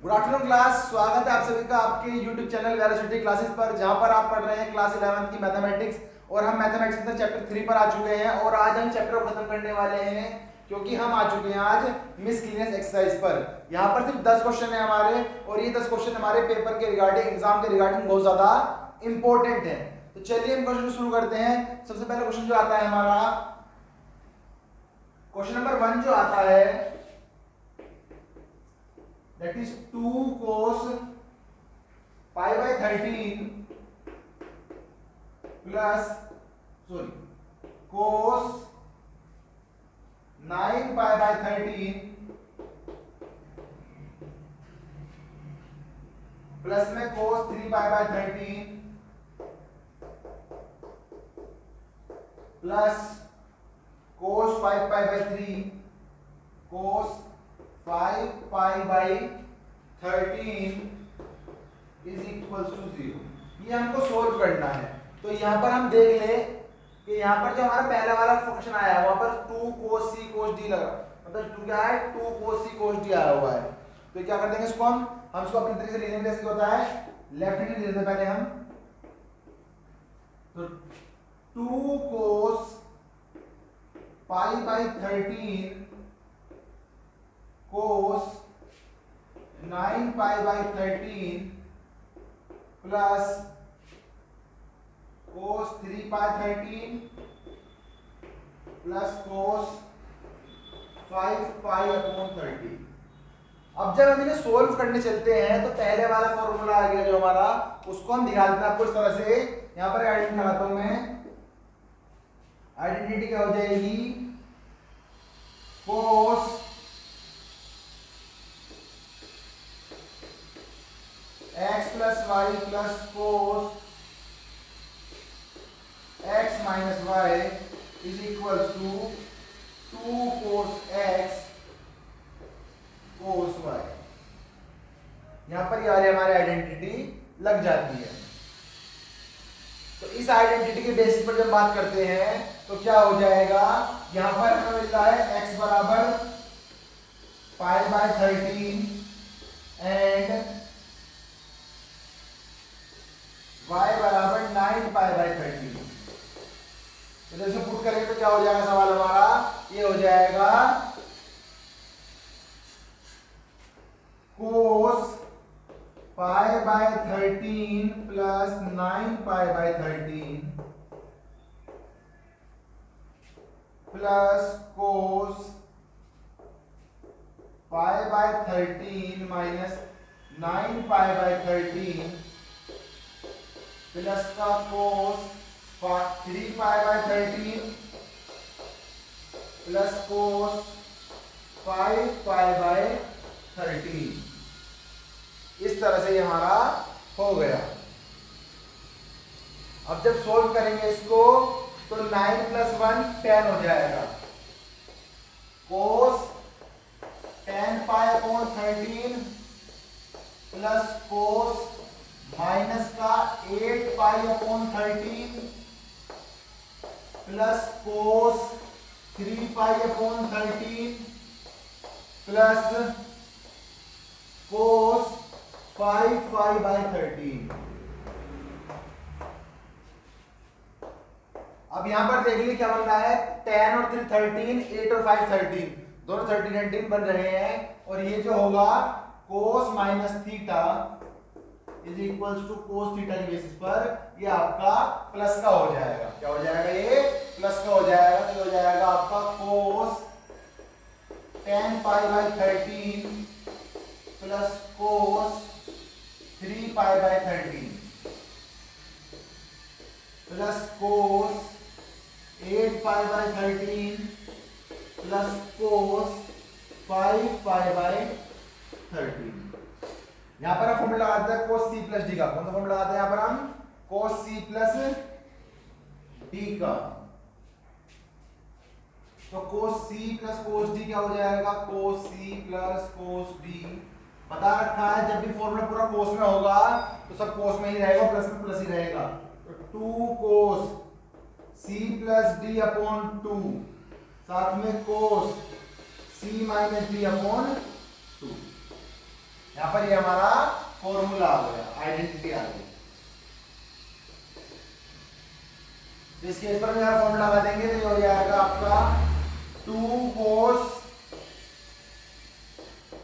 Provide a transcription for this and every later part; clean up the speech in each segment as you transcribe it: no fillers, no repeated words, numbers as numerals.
Good afternoon class. स्वागत है आप सभी का आपके YouTube चैनल वेलोसिटी क्लासेस पर, जहां पर आप पढ़ रहे हैं क्लास 11th की मैथमेटिक्स। और हम मैथमेटिक्स के चैप्टर 3 पर आ चुके हैं और आज हम चैप्टर को खत्म करने वाले हैं, क्योंकि हम आ चुके हैं आज मिसलिनियस एक्सरसाइज पर। यहाँ पर सिर्फ 10 क्वेश्चन है हमारे, और ये 10 क्वेश्चन हमारे पेपर के रिगार्डिंग, एग्जाम के रिगार्डिंग बहुत ज्यादा इंपॉर्टेंट है। तो चलिए हम क्वेश्चन शुरू करते हैं। सबसे पहले क्वेश्चन जो आता है हमारा, क्वेश्चन नंबर 1 जो आता है, that is 2 cos pi by 13 plus cos 9 pi by 13 plus में cos 3 pi by 13 plus cos 5 pi by 3 cos 5 pi by 13 is equals to 0। ये हमको सोल्व करना है। तो यहाँ पर हम देख ले कि यहाँ पर जो हमारा पहला वाला फंक्शन आया है वहां पर 2 cos c cos d लगा, मतलब 2 क्या है, 2 cos c cos d आया हुआ है। तो क्या कर देंगे इसको, हम इसको अपने तरीके से ले लेंगे। जैसे होता है लेफ्ट हैंड ले लेते पहले हम, तो 2 cos pi by 13 cos 9 pi by 13 plus cos 3 pi 13 plus cos 5 pi upon 13। अब जब हम इन्हें सोल्व करने चलते हैं तो पहले वाला फॉर्मूला आ गया जो हमारा, उसको हम दिखा देते हैं आपको इस तरह से। यहां पर आइडेंटिटी लगाता हूं मैं। आइडेंटिटी क्या हो जाएगी, cos x plus y plus cos x minus y is equals to 2 cos x cos y। यहां पर ये वाली हमारी आइडेंटिटी लग जाती है। तो इस आइडेंटिटी के बेसिस पर जब बात करते हैं तो क्या हो जाएगा, यहां पर हमें मिलता है x बराबर पाई बाय 13 एंड y बराबर 9 पाई बाय 13। तो जैसे पुट करेंगे तो क्या हो जाएगा सवाल हमारा, ये हो जाएगा cos pi by 13 plus 9 pi by 13 plus cos pi by 13 minus 9 pi by 13 plus का cos 3 pi by 13 plus cos 5 pi by 13। इस तरह से ये हमारा हो गया। अब जब सोल्व करेंगे इसको तो 9 प्लस 1 10 हो जाएगा। cos 10 pi upon 13 plus cos minus का 8 pi upon 13 plus cos 3 pi upon 13 plus cos 5 pi by 13। अब यहां पर देख लीजिए क्या बन रहा है, 10 और 3 13, 8 और 5 13, दोनों 13 13 बन रहे हैं। और ये जो होगा cos minus theta is equals to cos theta की बेसिस पर ये आपका प्लस का हो जाएगा। क्या हो जाएगा, ये प्लस का हो जाएगा। तो हो जाएगा आपका cos 10 pi by 13 plus cos 3 pi by 13 plus cos 8 pi by 13 plus cos 5 pi by 13। यहां पर हम फॉर्मूला लगाते हैं cos c प्लस d का। कौन सा फॉर्मूला लगाते हैं यहां पर हम, cos c प्लस d का। तो cos c plus cos d क्या हो जाएगा, cos c plus cos d। बता रखा है जब भी फॉर्मूला पूरा cos में होगा तो सब cos में ही रहेगा, प्लस में प्लस ही रहेगा। तो 2 cos c plus d upon 2 साथ में cos c minus d upon 2। यहाँ पर ये हमारा फॉर्मूला आ गया, आइडेंटिटी आ गई। तो इस केस पर भी अगर फॉर्मूला लगा देंगे तो ये हो जाएगा आपका 2 cos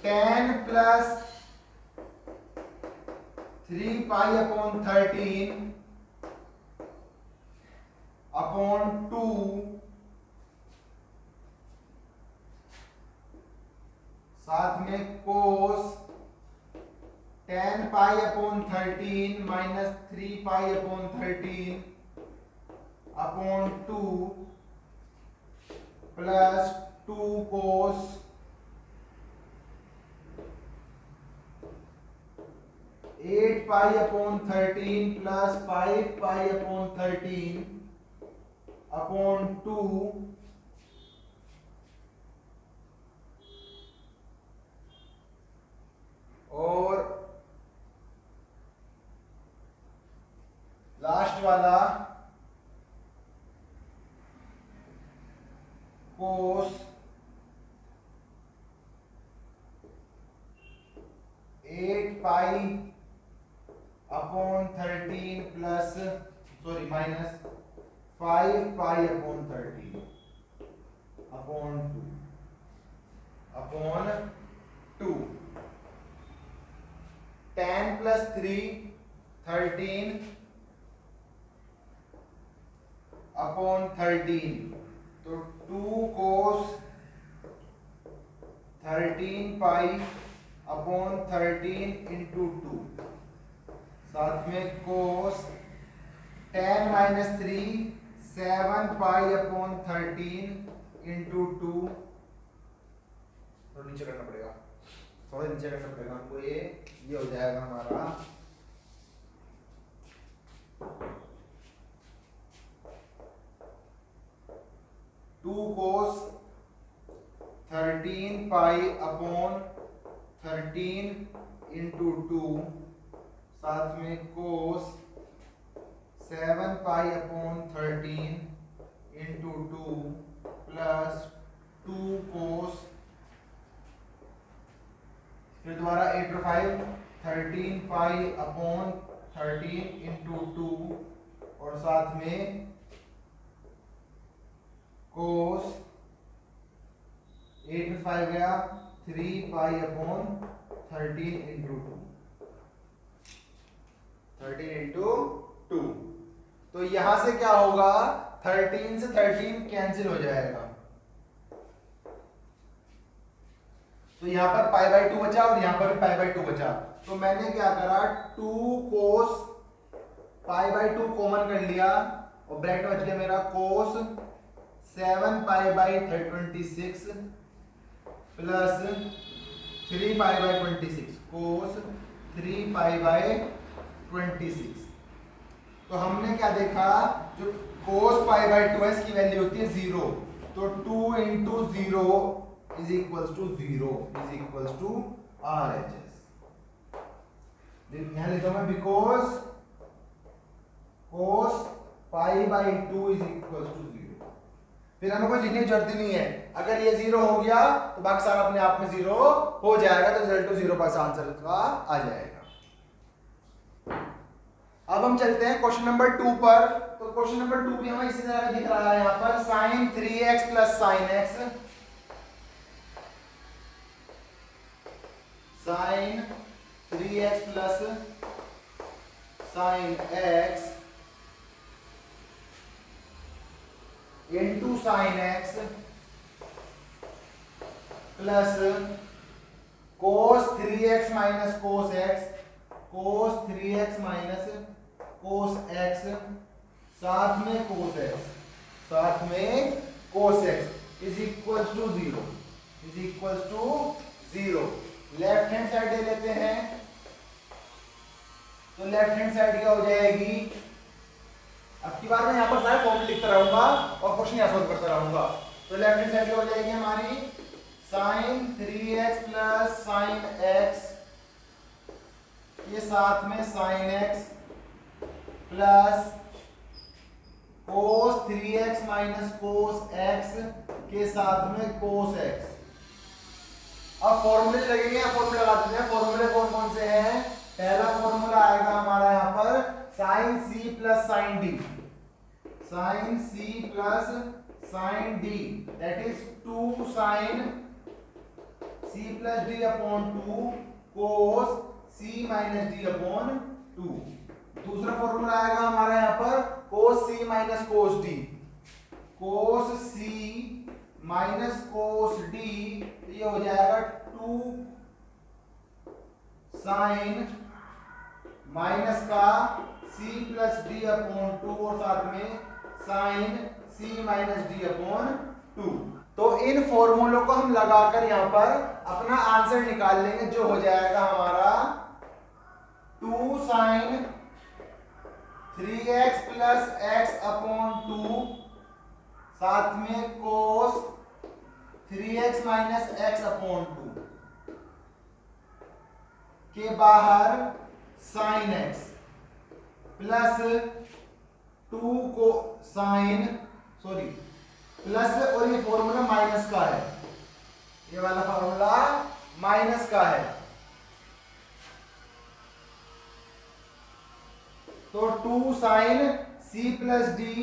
tan plus 3 pi upon 13 upon 2 साथ में cos tan pi upon 13 minus 3 pi upon 13 upon 2 प्लस 2 cos 8 pi upon 13 plus 5 pi upon 13 upon 2 और लास्ट वाला cos 8 pi upon 13 plus minus 5 pi upon 13 upon 2 10 plus 3 13 upon 13 तो 2 cos 13 pi upon 13 into 2 साथ में cos 10 minus 3 7 pi upon 13 into 2 तो नीचे करना पड़ेगा, थोड़ा नीचे करना पड़ेगा हमको, ये हो जाएगा हमारा 2 cos 13 पाई अपॉन 13 इंटू 2 साथ में cos 7 पाई अपॉन 13 इंटू 2 प्लस 2 cos फिर दोबारा 8 और 5 13 पाई अपॉन 13 इंटू 2 और साथ में cos 8 में 5 गया 3 पाई अपॉन 13 इंटू 2 13 इंटू 2। तो यहां से क्या होगा 13 से 13 कैंसिल हो जाएगा, तो यहां पर पाई बाई 2 बचा और यहां पर भी पाई बाई 2 बचा। तो मैंने क्या करा 2 cos पाई बाई 2 कॉमन कर लिया और ब्रैकेट बच गया मेरा cos 7 pi by 26 plus 3 pi by 26 cos 3 pi by 26। तो हमने क्या देखा जो cos पाई बाई 2 है इसकी वैल्यू होती है 0, तो 2 into 0 is equals to 0 is equals to RHS। यहां लिखा मैं because cos pi by 2 is equals to 0। फिर हमें कोई लिखने की जरूरत ही नहीं है, अगर ये 0 हो गया तो बाकी सारा अपने आप में 0 हो जाएगा, तो रिजल्ट टू 0 पास आंसर का आ जाएगा। अब हम चलते हैं क्वेश्चन नंबर 2 पर। तो क्वेश्चन नंबर 2 भी हमें इसी तरह दिख रहा है, यहां पर sin 3x plus sin x sin 3x plus sin x into sin x plus cos 3x minus cos x cos 3x minus cos x साथ में cos x is equal to 0 is equal to 0। Left hand side ले लेते हैं, तो left hand side क्या हो जाएगी, अब की बार मैं यहां पर सारे फॉर्मूले लिखता रहूंगा और क्वेश्चन यहां सॉल्व करता रहूंगा। तो लेफ्ट हैंड साइड क्या हो जाएगी हमारी sin 3x plus sin x ये साथ में sin x plus cos 3x minus cos x के साथ में cos x। अब फॉर्मूले लगेंगे या फॉर्मूले लगा देते हैं, फॉर्मूले कौन sine C plus sine D, sine C plus sine D that is 2 sine C plus D upon 2 cos C minus D upon 2। दूसरा फॉर्मूला आएगा हमारा यहां पर cos C minus cos D, cos C minus cos D, ये हो जाएगा 2 sign minus का सी plus D upon 2 और साथ में sine C minus D upon 2। तो इन फॉर्मूलों को हम लगाकर यहां पर अपना आंसर निकाल लेंगे, जो हो जाएगा हमारा 2 sign 3x plus x upon 2 साथ में कोस 3x माइनस एक्स अपॉन 2 के बाहर साइन x प्लस 2 को साइन प्लस, और ये फॉर्मूला माइनस का है, ये वाला फॉर्मूला माइनस का है। तो 2 sine C plus D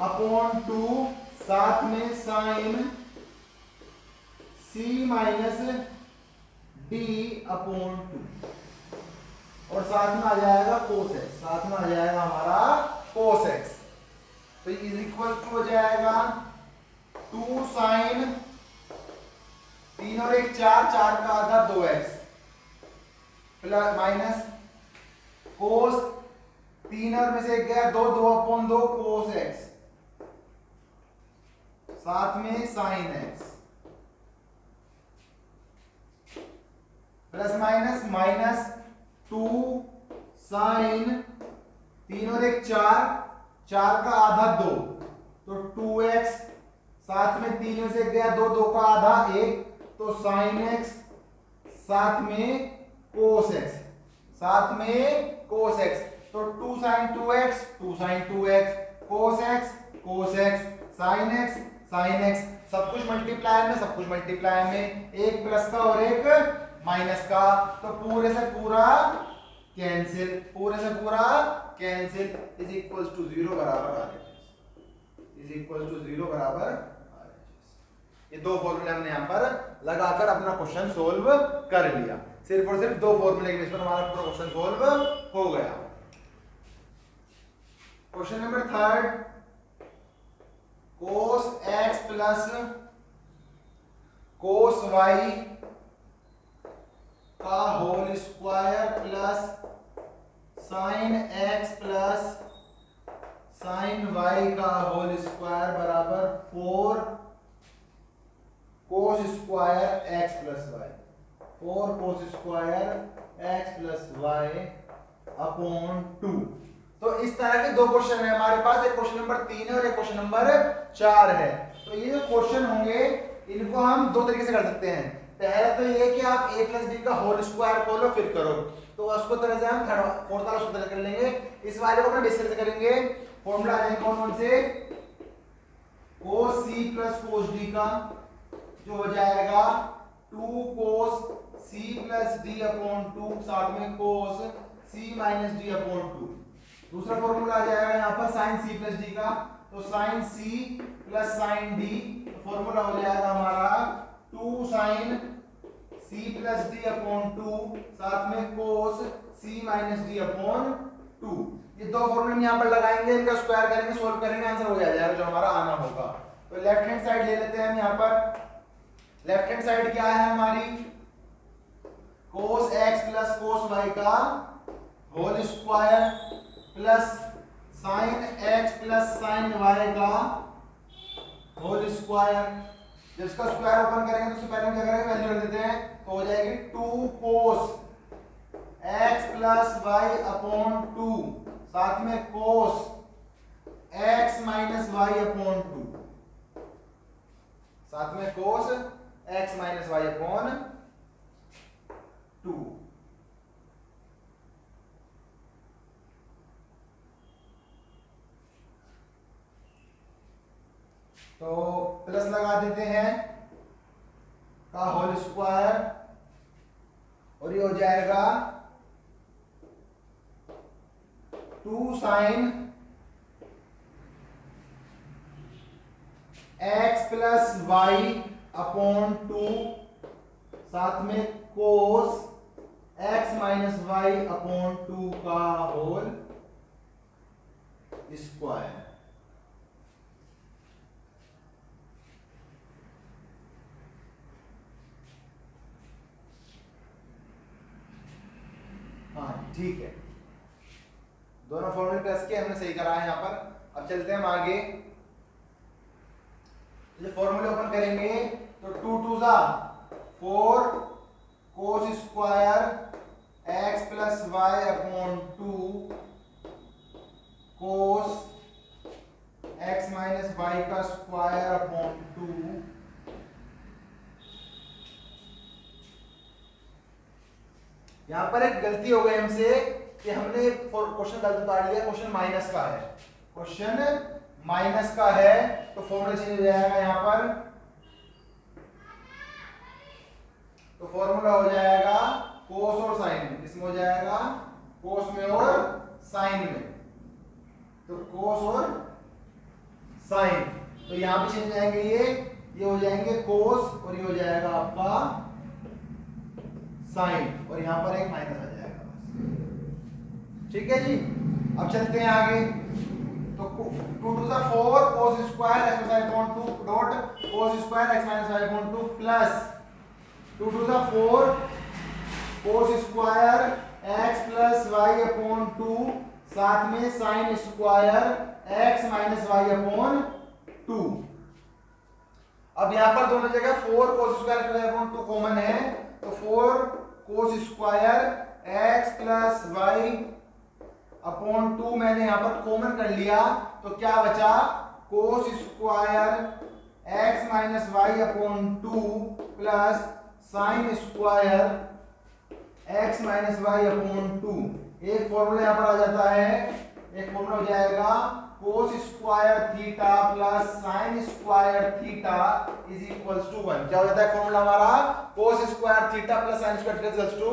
upon 2 साथ में sine C minus D upon 2 और साथ में आ जाएगा कोस एक्स, साथ में आ जाएगा हमारा कोस एक्स। तो इज इक्वल टू हो जाएगा 2 साइन 3 और 1 4, 4 का आधा 2x प्लस माइनस कोस 3 और में से 1 गया 2, 2 अपॉन 2 कोस एक्स साथ में sine x plus minus minus 2 sine 3 और 1 4, 4 का आधा 2 तो 2x साथ में 3 में से गया 2, 2 का आधा 1 तो साइन x साथ में कोस x, साथ में कोस x तो 2 sine 2x 2 sine 2x cos x sine x sine x, सब कुछ मल्टीप्लाई में, सब कुछ मल्टीप्लाई में, एक प्लस का और एक माइनस का, तो पूरे से पूरा कैंसिल, पूरे से पूरा कैंसिल इज इक्वल टू 0 बराबर RHS, इज इक्वल टू 0 बराबर RHS। ये दो फॉर्मूले हमने यहां पर लगाकर अपना क्वेश्चन सोल्व कर लिया, सिर्फ और सिर्फ दो फॉर्मूले के बेस पर हमारा पूरा क्वेश्चन सोल्व हो गया। Question number 3, cos x plus cos y का whole square plus sine x plus sine y का होल स्क्वायर बराबर 4 cos square x plus y, 4 cos square x plus y upon 2। तो इस तरह के दो क्वेश्चन है हमारे पास, एक क्वेश्चन नंबर 3 है और एक क्वेश्चन नंबर 4 है। तो ये जो क्वेश्चन होंगे इनको हम दो तरीके से कर सकते हैं। पहला तो ये कि आप a प्लस बी का होल स्क्वायर खोलो फिर करो, तो उसको तरह से हम फोर्थ वाला सूत्र कर लेंगे। इस वाले को अपने बेसिस से करेंगे, फॉर्मूला आ जाएगा कौन कौन से, cos c plus cos d का जो हो जाएगा 2 cos c plus d upon 2 साथ में cos c minus d upon 2। दूसरा फॉर्मूला आ जाएगा यहाँ पर sin c प्लस d का, तो sin c plus sin d, formula हो जाएगा हमारा 2 sin c plus d upon 2 साथ में cos c minus d upon 2। ये दो फॉर्मूले हम यहाँ पर लगाएंगे, इनका स्क्वायर करेंगे, सोल्व करेंगे, आंसर हो जाएगा जो हमारा आना होगा। तो लेफ्ट हैंड साइड ले लेते हैं हम यहाँ पर। लेफ्ट हैंड साइड क्या है हमारी, cos x plus cos y का whole square plus sine x plus sine y का होल स्क्वायर। जब इसका स्क्वायर ओपन करेंगे तो उससे पहले हम क्या करेंगे, वैल्यू रख देते हैं, तो हो जाएगी 2 cos x plus y upon 2 साथ में cos x minus y upon 2, साथ में cos x minus y upon 2। तो प्लस लगा देते हैं का होल स्क्वायर और ये हो जाएगा 2 sine x plus y upon 2 साथ में cos x minus y upon 2 का होल स्क्वायर। हाँ ठीक है, दोनों फॉर्मूले प्लस के हमने सही करा है यहां पर। अब चलते हैं हम आगे, जो फॉर्मूले ओपन करेंगे तो 2 2 जा 4 cos square x plus y upon 2 cos x minus y का स्क्वायर अपॉन 2। यहां पर एक गलती हो गई हमसे कि हमने क्वेश्चन गलत उतार लिया। क्वेश्चन माइनस का है, क्वेश्चन माइनस का है, तो फॉर्मूला चेंज हो जाएगा यहां पर। तो फॉर्मूला हो जाएगा कोस और साइन में, इसमें हो जाएगा कोस में और साइन में, तो कोस और साइन, तो यहां पे चेंज जाएंगे, ये हो जाएंगे कोस और ये हो जाएगा आपका साइन, और यहां पर एक माइनस आ जाएगा बस। ठीक है जी, अब चलते हैं आगे। तो 2 2 4 cos square x minus upon 2 dot cos square x minus upon 2 प्लस 2 2 4 cos square x plus y upon 2 साथ में sin square x minus y upon 2। अब यहां पर दोनों जगह 4 cos square x upon 2 common है, तो 4 cos square x plus y upon 2 मैंने यहां पर कॉमन कर लिया, तो क्या बचा cos square x minus y upon 2 plus sine square x minus y upon 2। एक फॉर्मूला यहां पर आ जाता है, एक फॉर्मूला हो जाएगा cos square theta plus sine square theta is equals to 1। क्या हो जाता है फॉर्मूला हमारा, cos square theta plus sine square theta equals to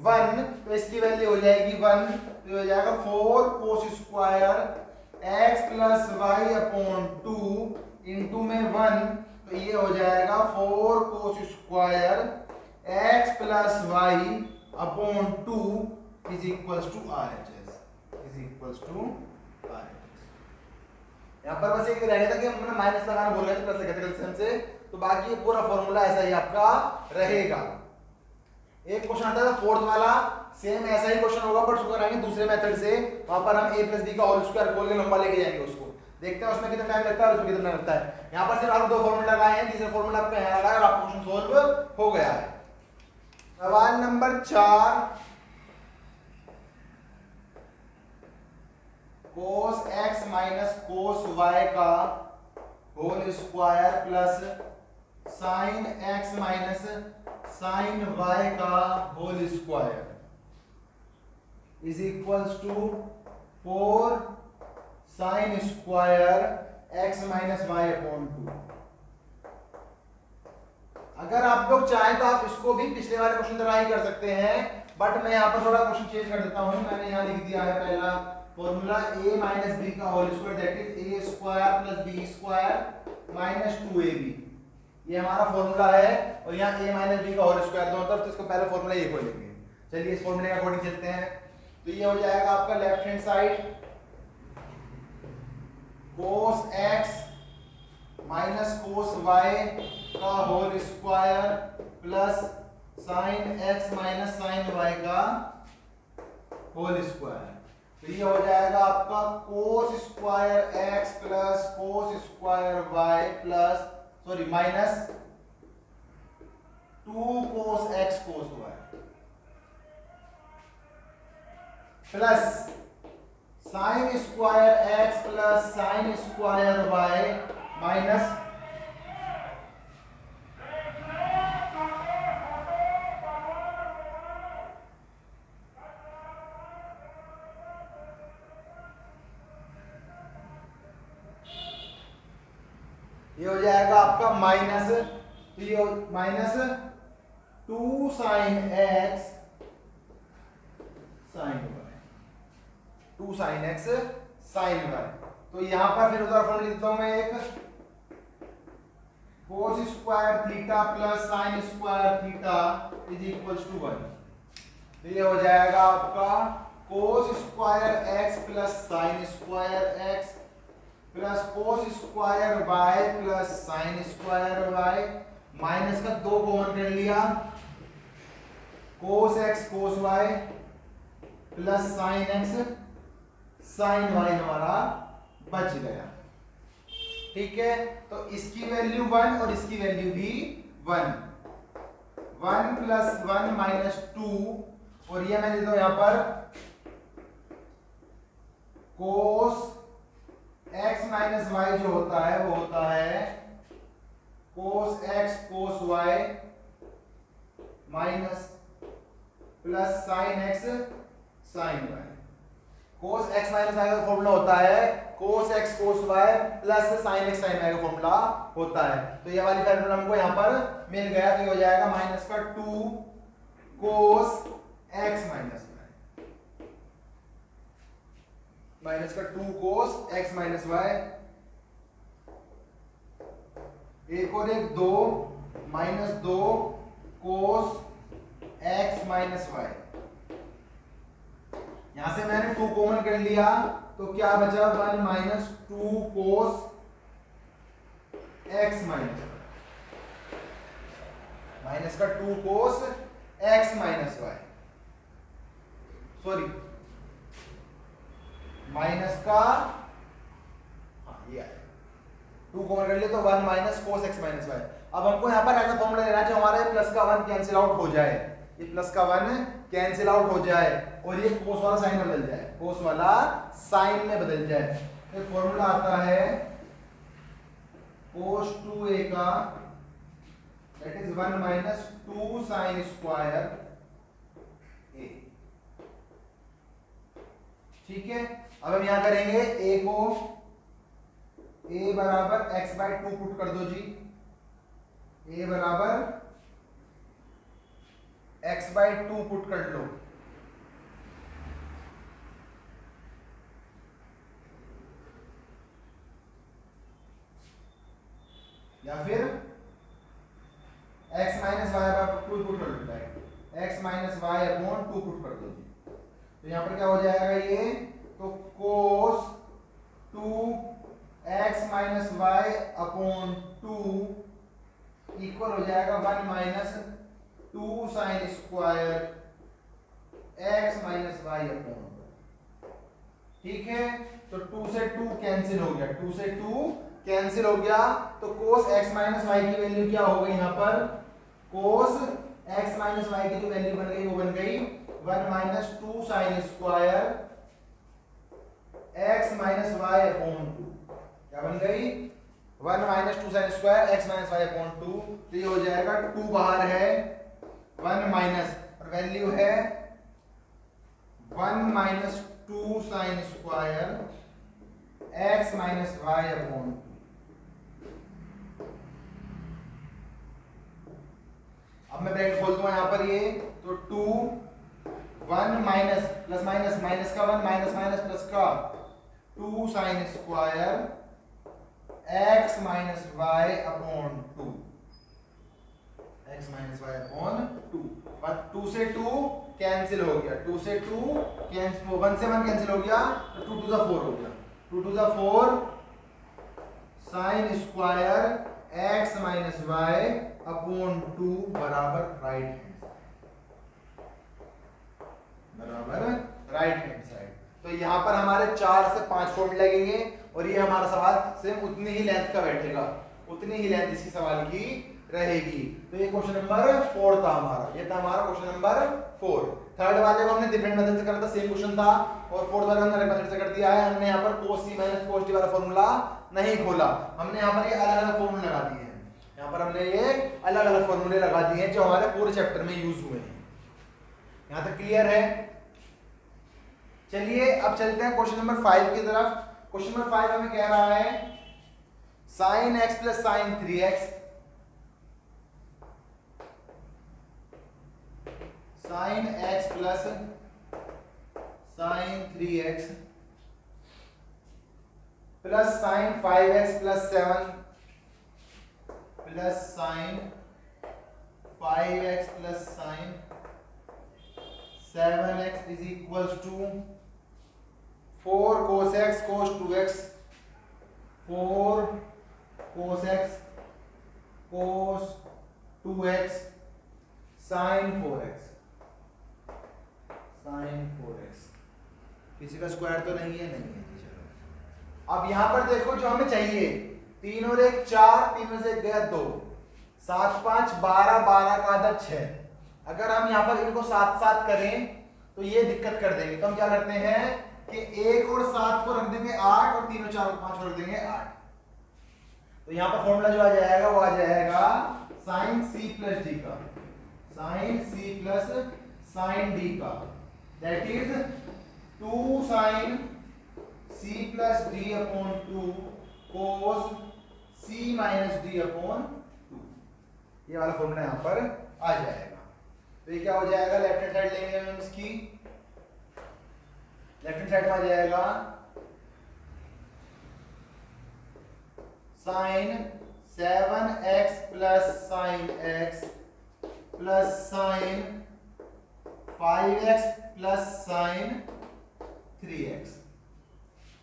1, तो इसकी वैल्यू हो जाएगी 1, तो हो जाएगा 4 cos square x plus y upon 2 into में 1, तो ये हो जाएगा 4 cos square x plus y upon 2 is equals to RHS, is equals to RHS। यहाँ पर बस एक रह गया था कि हमने माइनस लगाना बोल रहे थे प्लस लगा था कैल्शियम से, तो बाकी पूरा फॉर्मूला ऐसा ही आपका रहेगा। एक क्वेश्चन आता था फोर्थ वाला, सेम ऐसा ही क्वेश्चन होगा बट उसको कराएंगे दूसरे मेथड से। वहां पर हम a प्लस b का होल स्क्वायर बोल के लंबा लेके जाएंगे उसको, देखते हैं उसमें कितना टाइम लगता है और उसमें कितना लगता है। यहाँ पर सिर्फ आप 2 फॉर्मूला लगाए हैं, तीसरा फॉर्मूला आपका यहाँ लगा है और आपका क्वेश्चन सोल्व हो गया है। सवाल नंबर 4, cos x minus cos y का whole square plus sin x minus sin y का whole square is equals to 4 sin square x minus y upon 2। अगर आप लोग चाहें तो आप इसको भी पिछले वाले क्वेश्चन तरह ही कर सकते हैं, बट मैं यहाँ पर थोड़ा क्वेश्चन चेंज कर देता हूँ। मैंने यहाँ लिख दिया है पहला फॉर्मूला a माइनस b का whole square that is a square plus b square minus 2ab, ये हमारा फॉर्मूला है, और यहाँ a माइनस b का होल स्क्वायर दोनों तरफ, तो इसको पहले फॉर्मूला ये खोल लेंगे। चलिए इस फॉर्मूले के अकॉर्डिंग चलते हैं, तो ये हो जाएगा आपका left hand side cos x minus cos y का whole square plus sin x minus sin y का होल स्क्वायर, तो ये हो जाएगा आपका cos square x plus cos square y plus sorry minus 2 cos x cos y plus sine square x plus sine square y minus ये हो जाएगा आपका माइनस, तो ये minus 2 sine x sine y। 2 sin x sin y। तो यहां पर फिर उधर फॉर्मूला लिखता हूं मैं एक cos square theta plus sin square theta is equals to 1। तो ये हो जाएगा आपका cos square x plus sin square x plus cos square y plus sin square y, minus का 2 कॉमन कर लिया, cos x cos y plus sin x sin y हमारा बच गया। ठीक है, तो इसकी वैल्यू 1 और इसकी वैल्यू भी 1, 1 प्लस 1 माइनस 2, और ये मैं देता हूं यहां पर cos x माइनस y जो होता है वो होता है cos x cos y minus plus sin x sin y। cos x minus y का फॉर्मूला होता है cos x cos y plus sin x sin y का फॉर्मूला होता है। तो ये वाली फॉर्मूला हमको यहाँ पर मिल गया, तो ये हो जाएगा माइनस का 2 cos x minus y, minus का 2 cos x माइनस y, एक और एक 2 minus 2 cos x minus y। यहां से मैंने 2 कॉमन कर लिया तो क्या बचा 1 minus 2 cos x minus, minus का 2 cos x minus y, sorry minus का ये 2 कॉमन कर लिया तो 1 minus cos x minus y। अब हमको यहाँ पर ऐसा फॉर्मूला लेना चाहिए हमारा प्लस का 1 कैंसिल आउट हो जाए, ये प्लस का 1 कैंसिल आउट हो जाए और ये cos वाला साइन में बदल जाए, cos वाला साइन में बदल जाए। तो फॉर्मूला आता है cos 2a का that is 1 minus 2 sin square a। ठीक है, अब हम यहां करेंगे a को a बराबर x बाय 2 पुट कर दो जी, a बराबर x बाय 2 पुट कर लो, या फिर x minus y upon 2 put कर देता है, x minus y upon 2 put कर दो। तो यहां पर क्या हो जाएगा ये, तो cos 2x minus y upon 2 equal हो जाएगा 1 minus 2 sin square x minus y upon. ठीक है, तो 2 से 2 कैंसिल हो गया, 2 से 2 कैंसिल हो गया, तो cos x माइनस वाई की वैल्यू क्या हो गई यहाँ पर, cos x माइनस वाई की जो वैल्यू बन गई वो बन गई 1 minus 2 sin square x minus y upon 2। क्या बन गई 1 minus 2 sin square x minus y upon 2। तो ये हो जाएगा 2 बाहर है, 1 माइनस और वैल्यू है 1 minus 2 sin square x minus y upon 2। अब मैं ब्रैकेट खोल दूंगा यहाँ पर ये, तो 2 1 माइनस प्लस माइनस, माइनस का 1 माइनस माइनस प्लस का 2 sin square x minus y upon 2, x minus y upon 2। पर 2 से 2 कैंसिल हो गया, 2 से 2 कैंसिल, 1 से 1 कैंसिल हो गया, तो 2 टू द 4 हो गया, 2 to the 4 sin square x minus y upon 2 बराबर राइट हैंड, बराबर राइट हैंड साइड। तो यहां पर हमारे 4 से 5 फॉर्मूले लगेंगे और ये हमारा सवाल सेम उतनी ही लेंथ का बैठेगा, उतनी ही लेंथ इसकी सवाल की रहेगी। तो ये क्वेश्चन नंबर 4 था हमारा, ये था हमारा क्वेश्चन नंबर 4। थर्ड वाले को हमने डिफरेंट मेथड से करा था, सेम क्वेश्चन था, और फोर्थ वाले हमने मेथड से कर दिया है। हमने यहाँ पर cos c minus cos d वाला फॉर्मूला नहीं खोला, हमने यहाँ पर ये अलग अलग फॉर्मूले लगा दिए हैं, यहाँ पर हमने ये अलग अलग फॉर्मूले लगा दिए हैं जो हमारे पूरे चैप्टर में यूज हुए हैं। यहाँ तक क्लियर है? चलिए अब चलते हैं क्वेश्चन नंबर 5 की तरफ। क्वेश्चन नंबर 5 हमें कह रहा है sin x plus sin 3x, sin x plus sin 3x plus sine 5x plus 7 plus sine 5x plus sine 7x is equals to 4 cos x cos 2x 4 cos x cos 2x sin 4x sin 4x। किसी का square तो नहीं है? नहीं है। चलो अब यहां पर देखो जो हमें चाहिए 3 और 1 4, 3 में से 1 गया 2, 7 5 12, 12 का आधा 6। अगर हम यहाँ पर इनको साथ साथ करें तो ये दिक्कत कर देंगे, तो हम क्या करते हैं कि 1 और 7 को रख देंगे 8 और 3 और 4 और 5 को रख देंगे 8। तो यहाँ पर फॉर्मूला जो आ जाएगा वो आ जाएगा साइन c प्लस डी का, sine c plus sine D का, that is 2 sine c plus D upon 2 cos c minus D upon 2। ये वाला फॉर्मूला यहाँ पर आ जाएगा। तो ये क्या हो जाएगा, लेफ्ट हैंड साइड लेंगे हम इसकी, लेफ्ट हैंड साइड में आ जाएगा sine 7x plus sine x plus sine 5x plus sine 3x।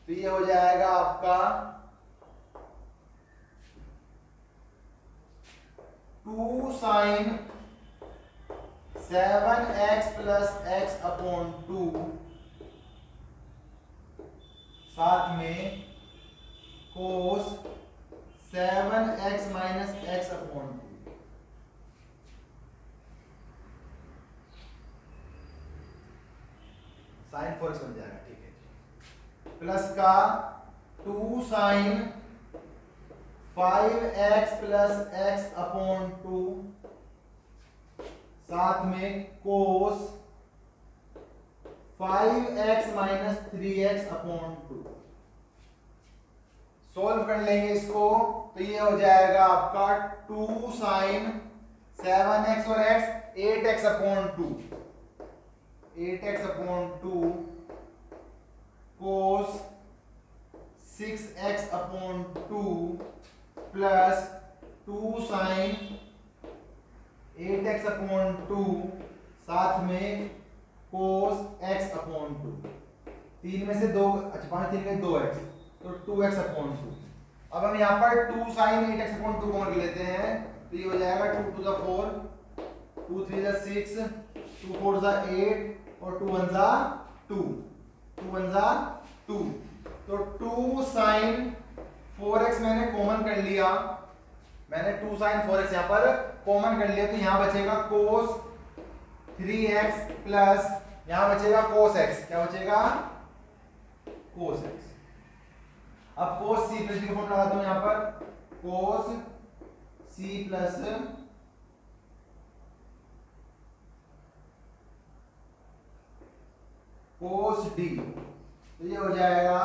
तो ये हो जाएगा आपका 2 sign 7x plus x upon 2 साथ में cos 7x minus x upon 2। Sine 4x बन जाएगा, ठीक है। प्लस का 2 sign 5x plus x upon 2 साथ में कोस 5x minus 3x upon 2। Solve कर लेंगे इसको तो ये हो जाएगा आपका 2 साइन 7x और x 8x upon 2, 8x upon 2 cos 6x upon 2 प्लस 2 साइन 8x अपॉन 2 साथ में कोस x अपॉन 2। 3 में से 2, अच्छा 5 3 में 2x, तो 2x अपॉन 2। अब हम यहाँ पर 2 साइन 8x अपॉन 2 कॉमन लेते हैं तो ये हो जाएगा 2 टू द 4, 2 3 द 6, 2 4 द 8 और 2 1 द 2, 2 1 द 2। तो 2 साइन 4x मैंने कॉमन कर लिया, मैंने 2 साइन 4x यहाँ पर कॉमन कर लिया, तो यहाँ बचेगा कोस 3x प्लस यहाँ बचेगा कोस x। क्या बचेगा? कोस x। अब कोस c प्लस डी का फॉर्मूला लगाता हूं यहाँ पर, कोस c प्लस कोस d। तो ये हो जाएगा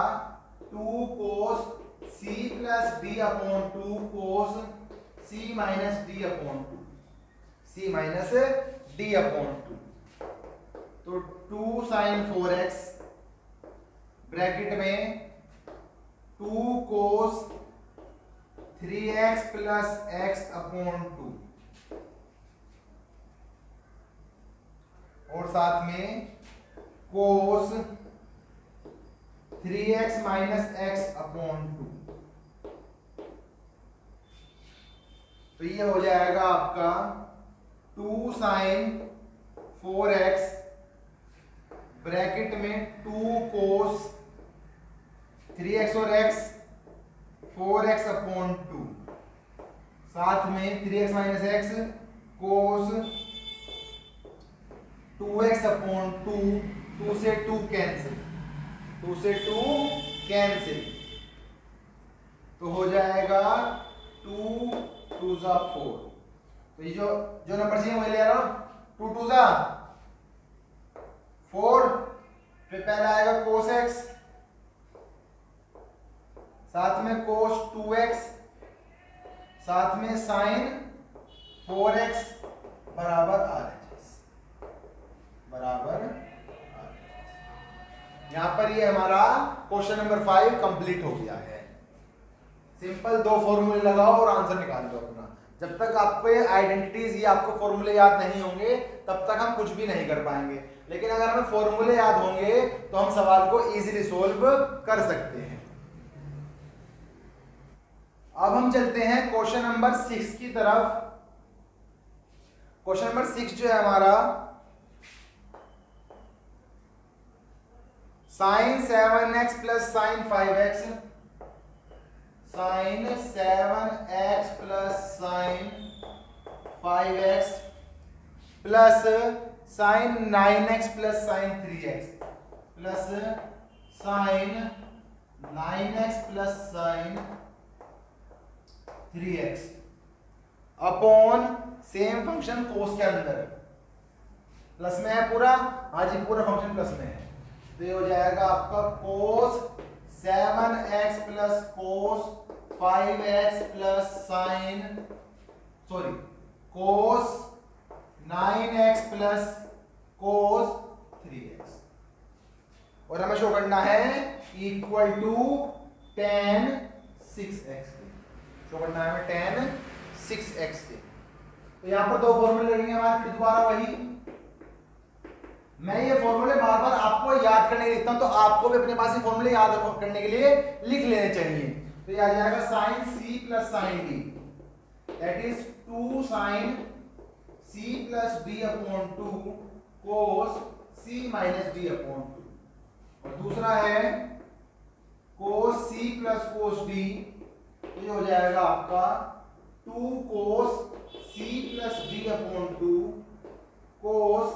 2 cos c plus d upon 2 cos c minus d upon 2, c minus d upon 2। तो 2 साइन 4x ब्रैकेट में 2 कोस 3x प्लस x अपॉन 2 और साथ में कोस 3x माइनस x अपॉन 2। तो ये हो जाएगा आपका 2 साइन 4x ब्रैकेट में 2 कोस 3x और x 4x अपॉन 2 साथ में 3x माइनस x कोस 2x अपॉन 2, 2 से 2 कैंसिल, 2 से 2 कैंसिल, तो हो जाएगा 2 2 जा 4। तो ये जो नंबर चाहिए वही ले रहा हूं, 2 2 जा 4, फिर पहला आएगा कोस x साथ में कोस 2x साथ में साइन 4x बराबर RHS, बराबर RHS। यहां पर ये हमारा क्वेश्चन नंबर 5 कंप्लीट हो गया है। सिंपल दो फॉर्मूले लगाओ और आंसर निकाल लो अपना। जब तक आपको ये आइडेंटिटीज या आपको फॉर्मूले याद नहीं होंगे तब तक हम कुछ भी नहीं कर पाएंगे, लेकिन अगर हमें फॉर्मूले याद होंगे तो हम सवाल को इजीली सोल्व कर सकते हैं। अब हम चलते हैं क्वेश्चन नंबर 6 की तरफ। क्वेश्चन नंबर 6 जो है हमारा, sine 7x plus sine 5x, sine 7x plus sine 5x plus sine 9x plus sine 3x plus sine 9x plus sine 3x upon same function cos के अंदर प्लस में है पूरा, हाँ जी पूरा फंक्शन प्लस में है, तो ये हो जाएगा आपका कोस 7x plus cos 5x plus sine cos 9x plus cos 3x, और हमें शो करना है equal to tan 6x, show करना है हमें tan 6x के। तो यहाँ पर दो फॉर्मूले लगेंगे हमारे, फिर दोबारा वही। मैं ये फॉर्मूले बार बार आपको याद करने के लिए लिखता हूं, तो आपको भी अपने पास ये फॉर्मूले याद करने के लिए लिख लेने चाहिए। तो ये आ जाएगा sine c plus sine d, that is 2 sine c plus d upon 2 cos c minus d upon 2, और दूसरा है cos c plus cos d, तो ये हो जाएगा आपका 2 cos c plus d upon 2 cos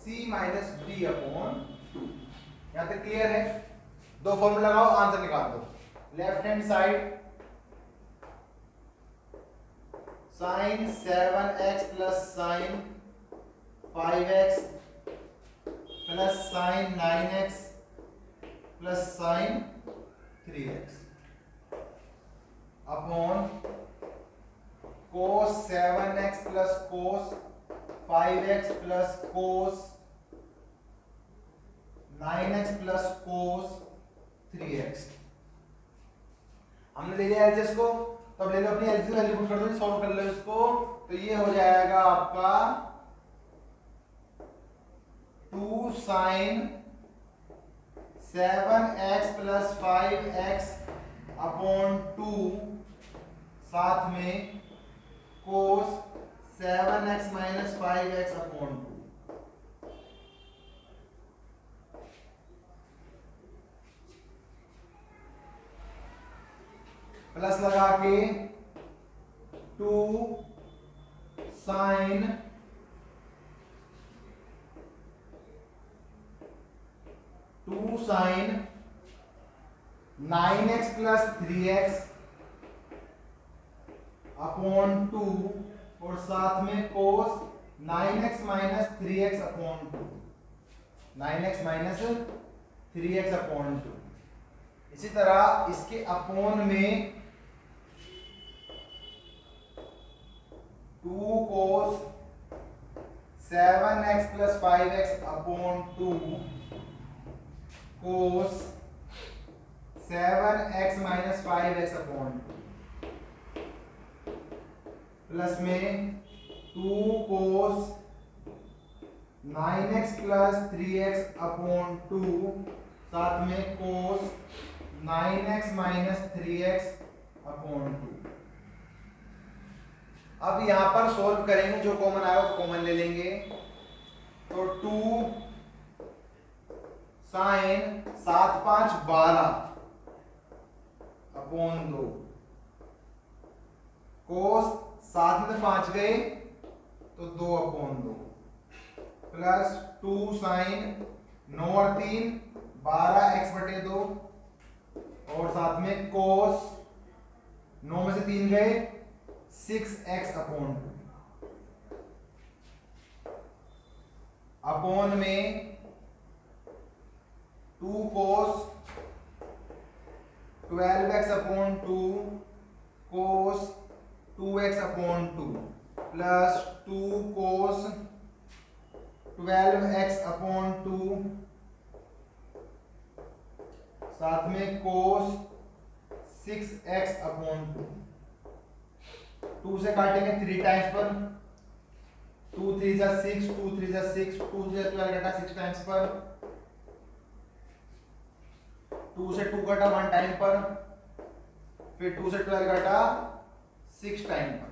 c minus d upon 2। यहां तक क्लियर है? दो फॉर्मूला लगाओ, आंसर निकाल दो। Left hand side sine 7x plus sine 5x plus sine 9x plus sine 3x upon cos 7x plus cos 5x plus cos 9x plus cos 3x। हमने ले लिया एलसीएस को, तो अब ले लो अपनी एलसीएस वैल्यू पुट कर दो, सॉल्व कर लो इसको। तो ये हो जाएगा आपका 2 sign 7x plus 5x upon 2 साथ में cos 7x minus 5x upon 2, plus लगा के 2 sign 9x plus 3x upon 2, और साथ में कोस 9x minus 3x upon 2, 9x minus 3x upon 2। इसी तरह इसके अपॉन में 2 कोस 7x प्लस 5x अपॉन 2 कोस 7x minus 5x upon 2, plus में 2 कोस 9x प्लस 3x अपॉन 2 साथ में कोस 9x माइनस 3x अपॉन 2। अब यहां पर सोल्व करेंगे, जो कॉमन आया वो कॉमन ले लेंगे। तो 2 साइन 7 5 12 अपॉन 2 कोस 7 में 5 गए तो 2 अपॉन 2 प्लस 2 साइन 9 और 3 12x बटे 2, और साथ में कोस 9 में से 3 गए 6x अपॉन 2 अपॉन में 2 कोस 12x अपॉन 2 कोस 2x अपॉन 2 प्लस 2 कोस 12x अपॉन 2 साथ में कोस 6x/2। 2 से काटेंगे 3 टाइम्स पर, 2 3 जा 6, 2 3 जा 6, 2 से 12 कटा 6 टाइम्स पर, 2 से 2 कटा 1 टाइम पर, फिर 2 से 12 कटा 6 टाइम पर।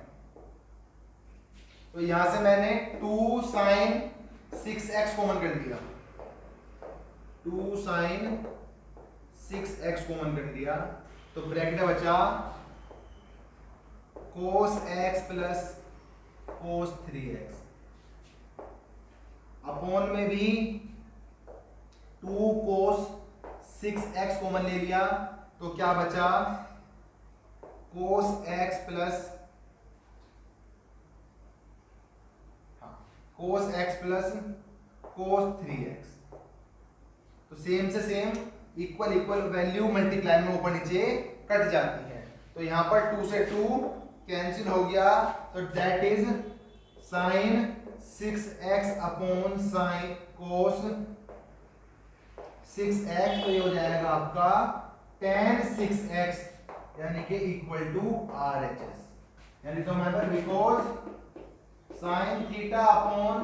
तो यहां से मैंने 2 sin 6x कॉमन कर दिया, 2 sin 6x कॉमन कर दिया, तो ब्रैकेट में बचा cos x plus cos 3x। Upon में भी 2 cos 6x कॉमन ले लिया, तो क्या बचा cos x plus cos 3x। तो सेम से same equal equal value multiply में ऊपर नीचे कट जाती है। तो यहां पर 2 से 2 कैंसिल हो गया, तो that is sin 6x upon sin cos 6x। तो ये हो जाएगा आपका tan 6x, यानी कि इक्वल टू RHS। यानी तो हमारे पास because sin theta upon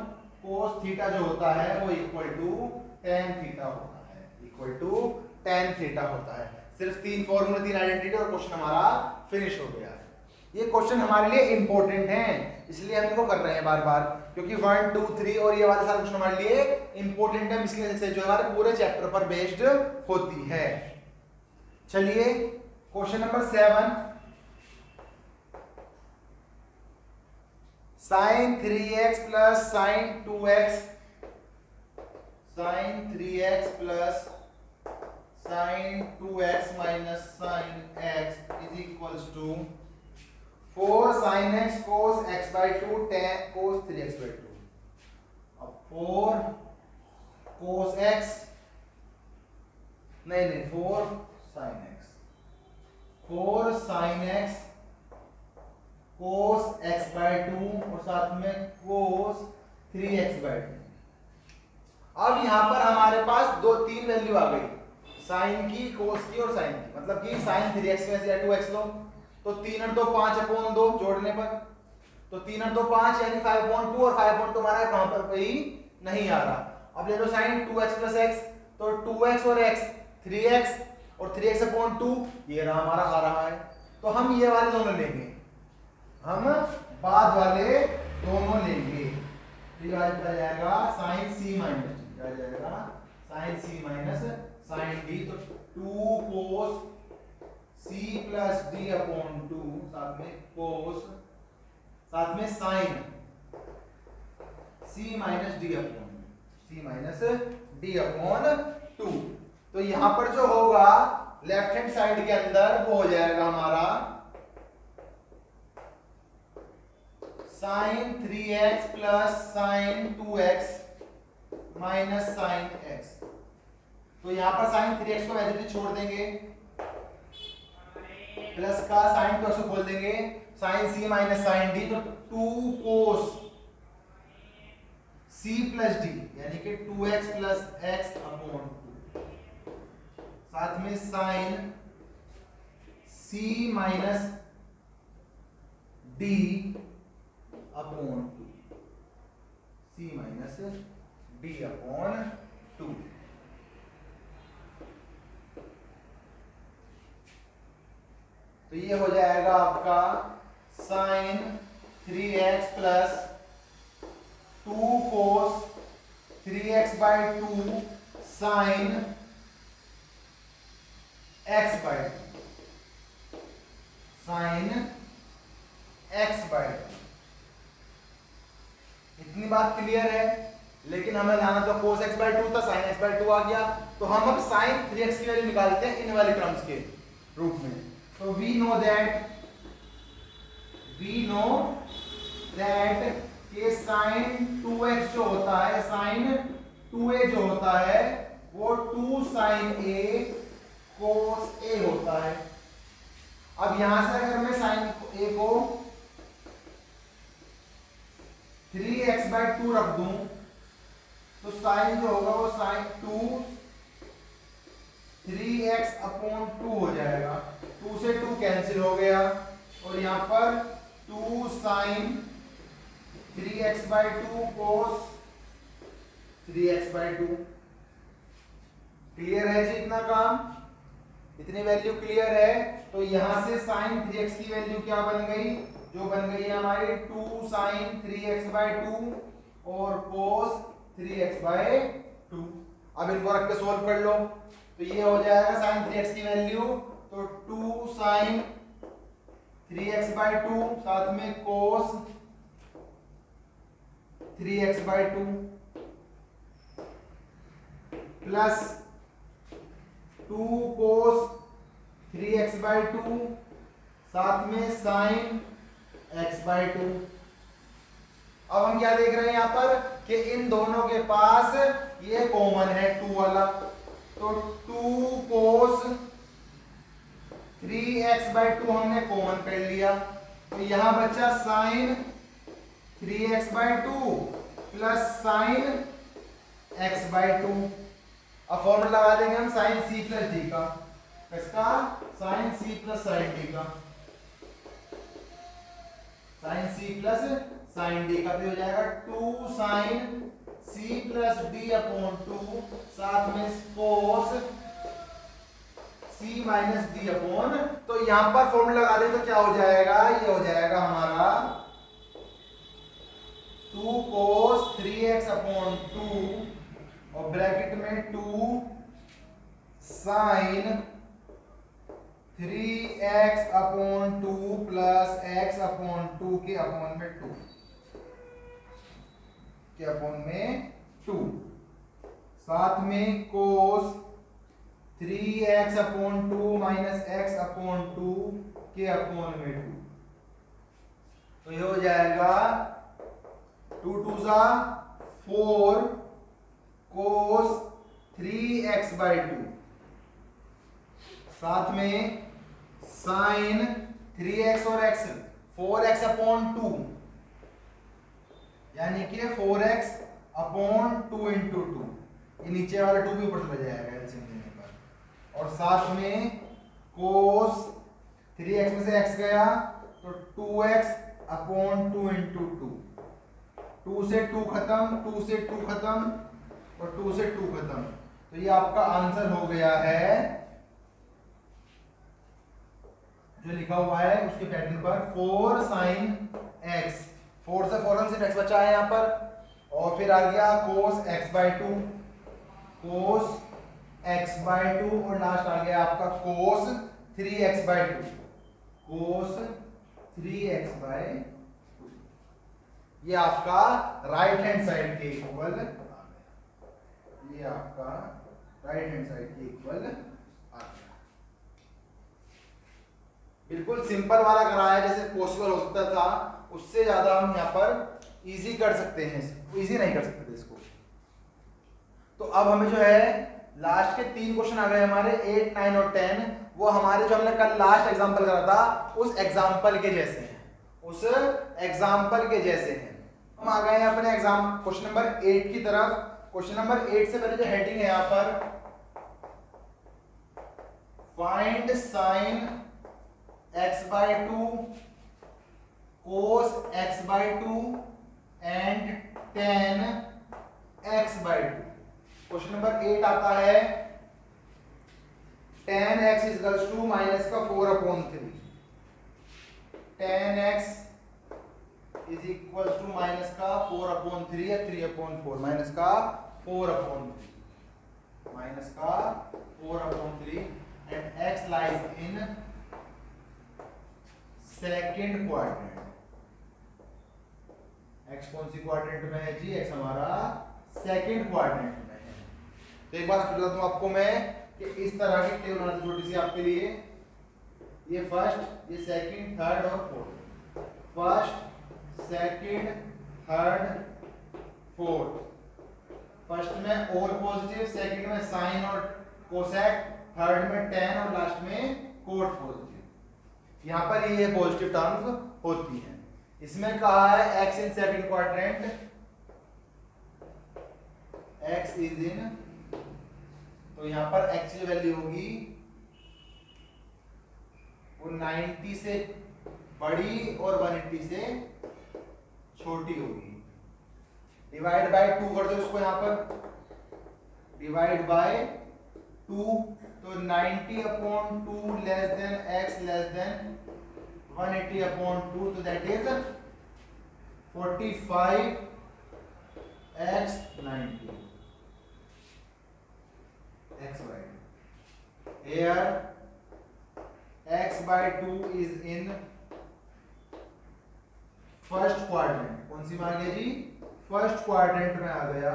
cos theta जो होता है वो इक्वल टू tan थीटा होता है, इक्वल टू tan थीटा होता है। सिर्फ 3 फॉर्मूले, 3 आइडेंटिटी और क्वेश्चन हमारा फिनिश हो गया है। ये क्वेश्चन हमारे लिए इंपॉर्टेंट हैं, इसलिए हम इनको कर रहे हैं बार बार, क्योंकि 1 2 3 और ये वाले सारे क्वेश्चन हमारे लिए इंपॉर्टेंट है, इसलिए जो हमारे पूरे चैप्टर पर बेस्ड होती है। चलिए question number 7, sin 3x plus sin 2x, sin 3x plus sin 2x minus sin x is equals to 4 sin x cos x by 2 tan cos 3x by 2। अब 4 cos x, नहीं 4 sin x, 4 sin x cos x by 2 और साथ में cos 3x by 2। अब यहां पर हमारे पास 3 value आ गई, sin की, cos की और sin की। मतलब कि sin 3x में से 2x लो, तो 3 और 2 5 अपॉन 2 जोड़ने पर, तो 3 और 2 5 यानी 5/2, और 5/2 हमारा कहां पर कोई नहीं आ रहा। अब ले लो sin 2x प्लस x, तो 2x और x 3x और 3x अपॉन 2 ये रहा हमारा आ रहा है। तो हम ये वाले दोनों लेंगे, हम बाद वाले दोनों लेंगे। तो ये आ जाएगा sin c माइनस d, आ जाएगा sin c minus sin d। तो 2 cos c plus d upon 2, साथ में cos, साथ में sin c minus d upon c minus d upon 2। तो यहां पर जो होगा लेफ्ट हैंड साइड के अंदर वो हो जाएगा हमारा sin 3x plus sin 2x minus sin x। तो यहां पर sin 3x को वैसे छोड़ देंगे, प्लस का sin 2x को बोल देंगे sin c minus sin d। तो 2 cos c प्लस d यानी कि 2x प्लस x अपॉन 2, साथ में sin c minus d upon 2, c minus d upon 2। तो ये हो जाएगा आपका sin 3x plus 2 cos 3x by 2 sin x by 2, sin x by 2। इतनी बात क्लियर है, लेकिन हमें लाना तो cos x by 2 था, sin x by 2 आ गया। तो हम अब sin 3x की वैल्यू निकालते हैं इन वाले टर्म्स के रूप में। तो we know that ये sin 2x जो होता है, sin 2a जो होता है वो 2 sin a cos a होता है। अब यहां से अगर मैं sin a को 3x by 2 रख दूं, तो sin जो होगा वो sin 2 3x/2 हो जाएगा, 2 से 2 कैंसिल हो गया और यहाँ पर 2 sin 3x/2 cos 3x/2। Clear है जी इतना काम, इतनी वैल्यू क्लियर है। तो यहां से sin 3x की वैल्यू क्या बन गई, जो बन गई है हमारी 2 sin 3x/2 और cos 3x/2। अब इनको रख के सोल्व कर लो, तो ये हो जाएगा sin 3x की वैल्यू, तो 2 sin 3x/2 साथ में cos 3x/2 plus 2 cos 3x/2 साथ में sin x/2। अब हम क्या देख रहे हैं यहाँ पर कि इन दोनों के पास ये कॉमन है 2 वाला, तो 2 cos 3x/2 हमने कॉमन कर लिया, तो यहां बचा sin 3x/2 plus sin x/2। अब फॉर्मूला लगा देंगे हम sin c प्लस d का, किसका, sin c plus sin d का, sin c plus sin d का भी हो जाएगा 2 sin c प्लस d/2 साथ में cos c माइनस d/। तो यहां पर फॉर्मूला लगा दें तो क्या हो जाएगा, ये हो जाएगा हमारा 2 cos 3x/2 और ब्रैकेट में 2 sin 3x/2 प्लस x/2 के अपॉन में 2 के अपॉन में 2 साथ में cos 3x/2 माइनस x/2 के अपॉन में 2। तो ये हो जाएगा 2 2 4 cos 3x/2 साथ में sin 3x और x 4x/2 यानी कि 4x/2 इंटू 2, ये नीचे वाला 2 भी ऊपर चला जाएगा एलसीएम लेने पर, और साथ में cos 3x में से x गया तो 2x/2 इंटू 2, 2 से 2 खत्म, 2 से 2 खत्म और 2 से 2 खत्म। तो ये आपका आंसर हो गया है जो लिखा हुआ है उसके पैटर्न पर 4 sin x, 4 से फौरन सिर्फ x बचा है यहाँ पर, और फिर आ गया cos x/2, cos x/2 और लास्ट आ गया आपका cos 3x/2, cos 3x/2। ये आपका राइट हैंड साइड के इक्वल आ गया, ये आपका राइट हैंड साइड के इक्वल आ गया। बिल्कुल सिंपल वाला कराया जैसे पॉसिबल हो सकता था, उससे ज्यादा हम यहाँ पर इजी कर सकते हैं, इजी नहीं कर सकते थे इसको। तो अब हमें जो है लास्ट के 3 क्वेश्चन आ गए हमारे 8, 9 और 10, वो हमारे जो हमने कल लास्ट एग्जांपल करा था उस एग्जांपल के जैसे हैं, उस एग्जांपल के जैसे हैं। हम आ गए हैं अपने एग्जाम क्वेश्चन नंबर 8 की तरफ। क्वेश्चन नंबर 8 से पहले जो हेडिंग है यहाँ पर, find sin x/2 cos x/2 and tan x/2। Question number 8 आता है tan x equals to minus का 4/3, tan x is equals to minus का 4/3 या 3/4, माइनस का 4/3, माइनस का 4/3 and x lies in second quadrant. x कौन सी क्वाड्रेंट में है जी, x हमारा सेकेंड क्वाड्रेंट में है। तो एक बार फिर बता दूं आपको मैं कि इस तरह की टेबल बनाती छोटी सी आपके लिए, ये फर्स्ट, ये सेकंड, थर्ड और fourth, first second third fourth. First में ऑल पॉजिटिव, सेकंड में साइन और कोसेक, थर्ड में टेन और लास्ट में कोट पॉजिटिव। यहाँ पर ये पॉजिटिव टर्म्स होती हैं। इसमें कहा है x in second quadrant, x is इन, तो तो यहाँ पर x की वैल्यू होगी वो 90 से बड़ी और 180 से छोटी होगी। डिवाइड बाय 2 कर दो इसको, यहाँ पर डिवाइड बाय 2, तो 90/2 less than x less than 180/2, तो that is 45x 90 x by 2. Here x by 2 is in first quadrant. कौन सी मार गया जी? फर्स्ट क्वाड्रेंट में आ गया।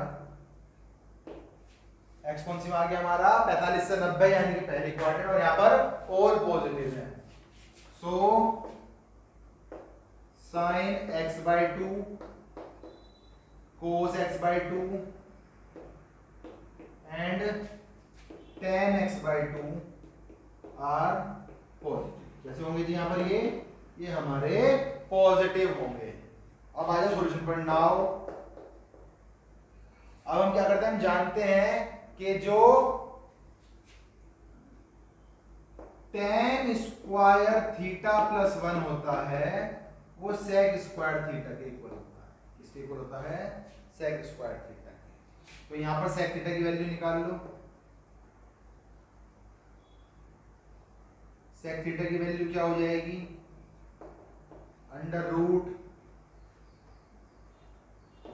x कौन सी में आ गया हमारा? 45 से 90 यानी कि पहली क्वाड्रेंट, और यहाँ पर और पॉजिटिव है। सो sin x by 2 cos x by 2 and tan x by 2 are positive. कैसे होंगे जी यहाँ पर? ये हमारे पॉजिटिव होंगे। अब आ जाए सॉल्यूशन पर। नाउ अब हम क्या करते हैं, हम जानते हैं कि जो tan स्क्वायर थीटा प्लस 1 होता है वो sec स्क्वायर थीटा के इक्वल होता है। किसके इक्वल होता है? sec स्क्वायर थीटा के। तो यहां पर sec थीटा की वैल्यू निकाल लो। sec थीटा की वैल्यू क्या हो जाएगी? Under root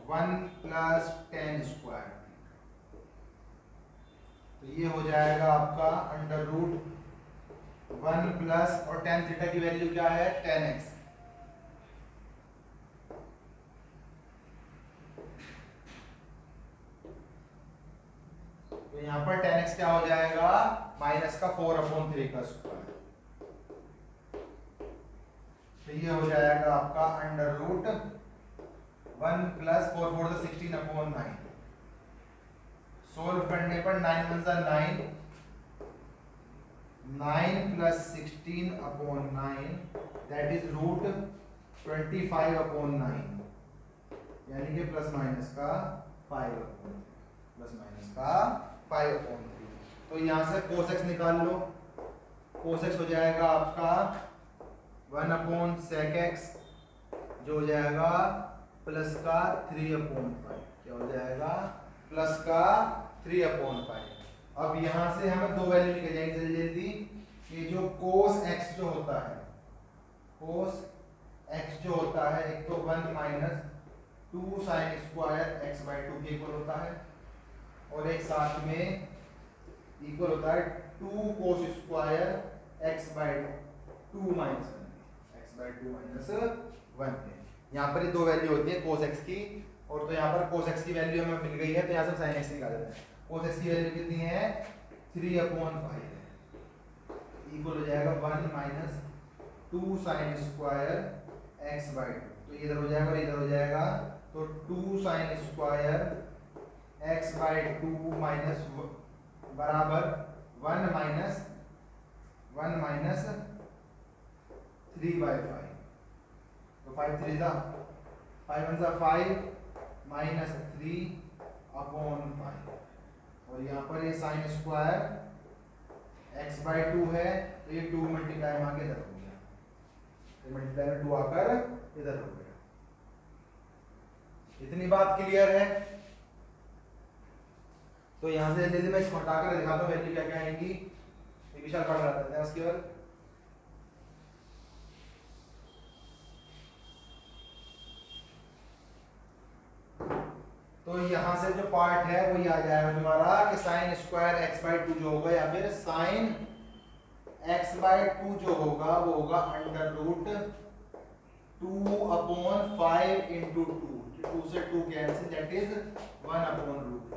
1 plus tan square. तो ये हो जाएगा आपका अंडर रूट 1 प्लस, और tan थीटा की वैल्यू क्या है? tan x। तो यहां पर tan x क्या हो जाएगा? माइनस का 4/3 का स्क्वायर। तो ये हो जाएगा आपका अंडर रूट 1 प्लस 4 4 तो 16/9। सोल्व करने पर 9 1 जा 9, 9 प्लस 16/9 दैट इज रूट 25/9, यानी कि प्लस माइनस का 5 प्लस माइनस का 5/3। तो यहां से cos x निकाल लो। cos x हो जाएगा आपका 1/sec x, जो हो जाएगा प्लस का 3/5। क्या हो जाएगा? प्लस का 3/5। अब यहां से हमें दो वैल्यू निकल जाएंगी जल्दी जल्दी। ये जो cos x जो होता है, cos x जो होता है, एक तो 1 minus 2 sin square x by 2 के इक्वल होता है, और एक साथ में इक्वल होता है 2 cos square x by 2 minus 1 x by 2 minus 1 है। यहाँ पर ये दो वैल्यू होती है cos x की, और तो यहाँ पर cos x की वैल्यू हमें मिल गई है, तो यहाँ से sin x निकाल देते हैं। cos x की वैल्यू कितनी है? 3/5 है। इक्वल हो जाएगा 1 minus 2 sin square x by 2। तो इधर हो जाएगा और इधर हो जाएगा, तो 2 sin square x by 2 minus बराबर 1 माइनस 3/5। तो 5 3 जा 5 1 जा 5 माइनस 3/5, और यहाँ पर ये साइन स्क्वायर x by 2 है, तो ये 2 मल्टीप्लाई में आके इधर हो गया, तो मल्टीप्लाई में 2 आकर इधर हो गया। इतनी बात क्लियर है? तो यहाँ से जल्दी मैं इसको हटाकर दिखाता हूँ वैल्यू क्या क्या आएंगी। एक विशाल पढ़ रहा था उसके बाद। तो यहाँ से जो पार्ट है वो ये आ जाएगा तुम्हारा कि साइन स्क्वायर x by 2 जो होगा, या फिर साइन x by 2 जो होगा वो होगा अंडर रूट 2/5 इंटू 2 से 2 कैंसिल, दैट इज 1/√5।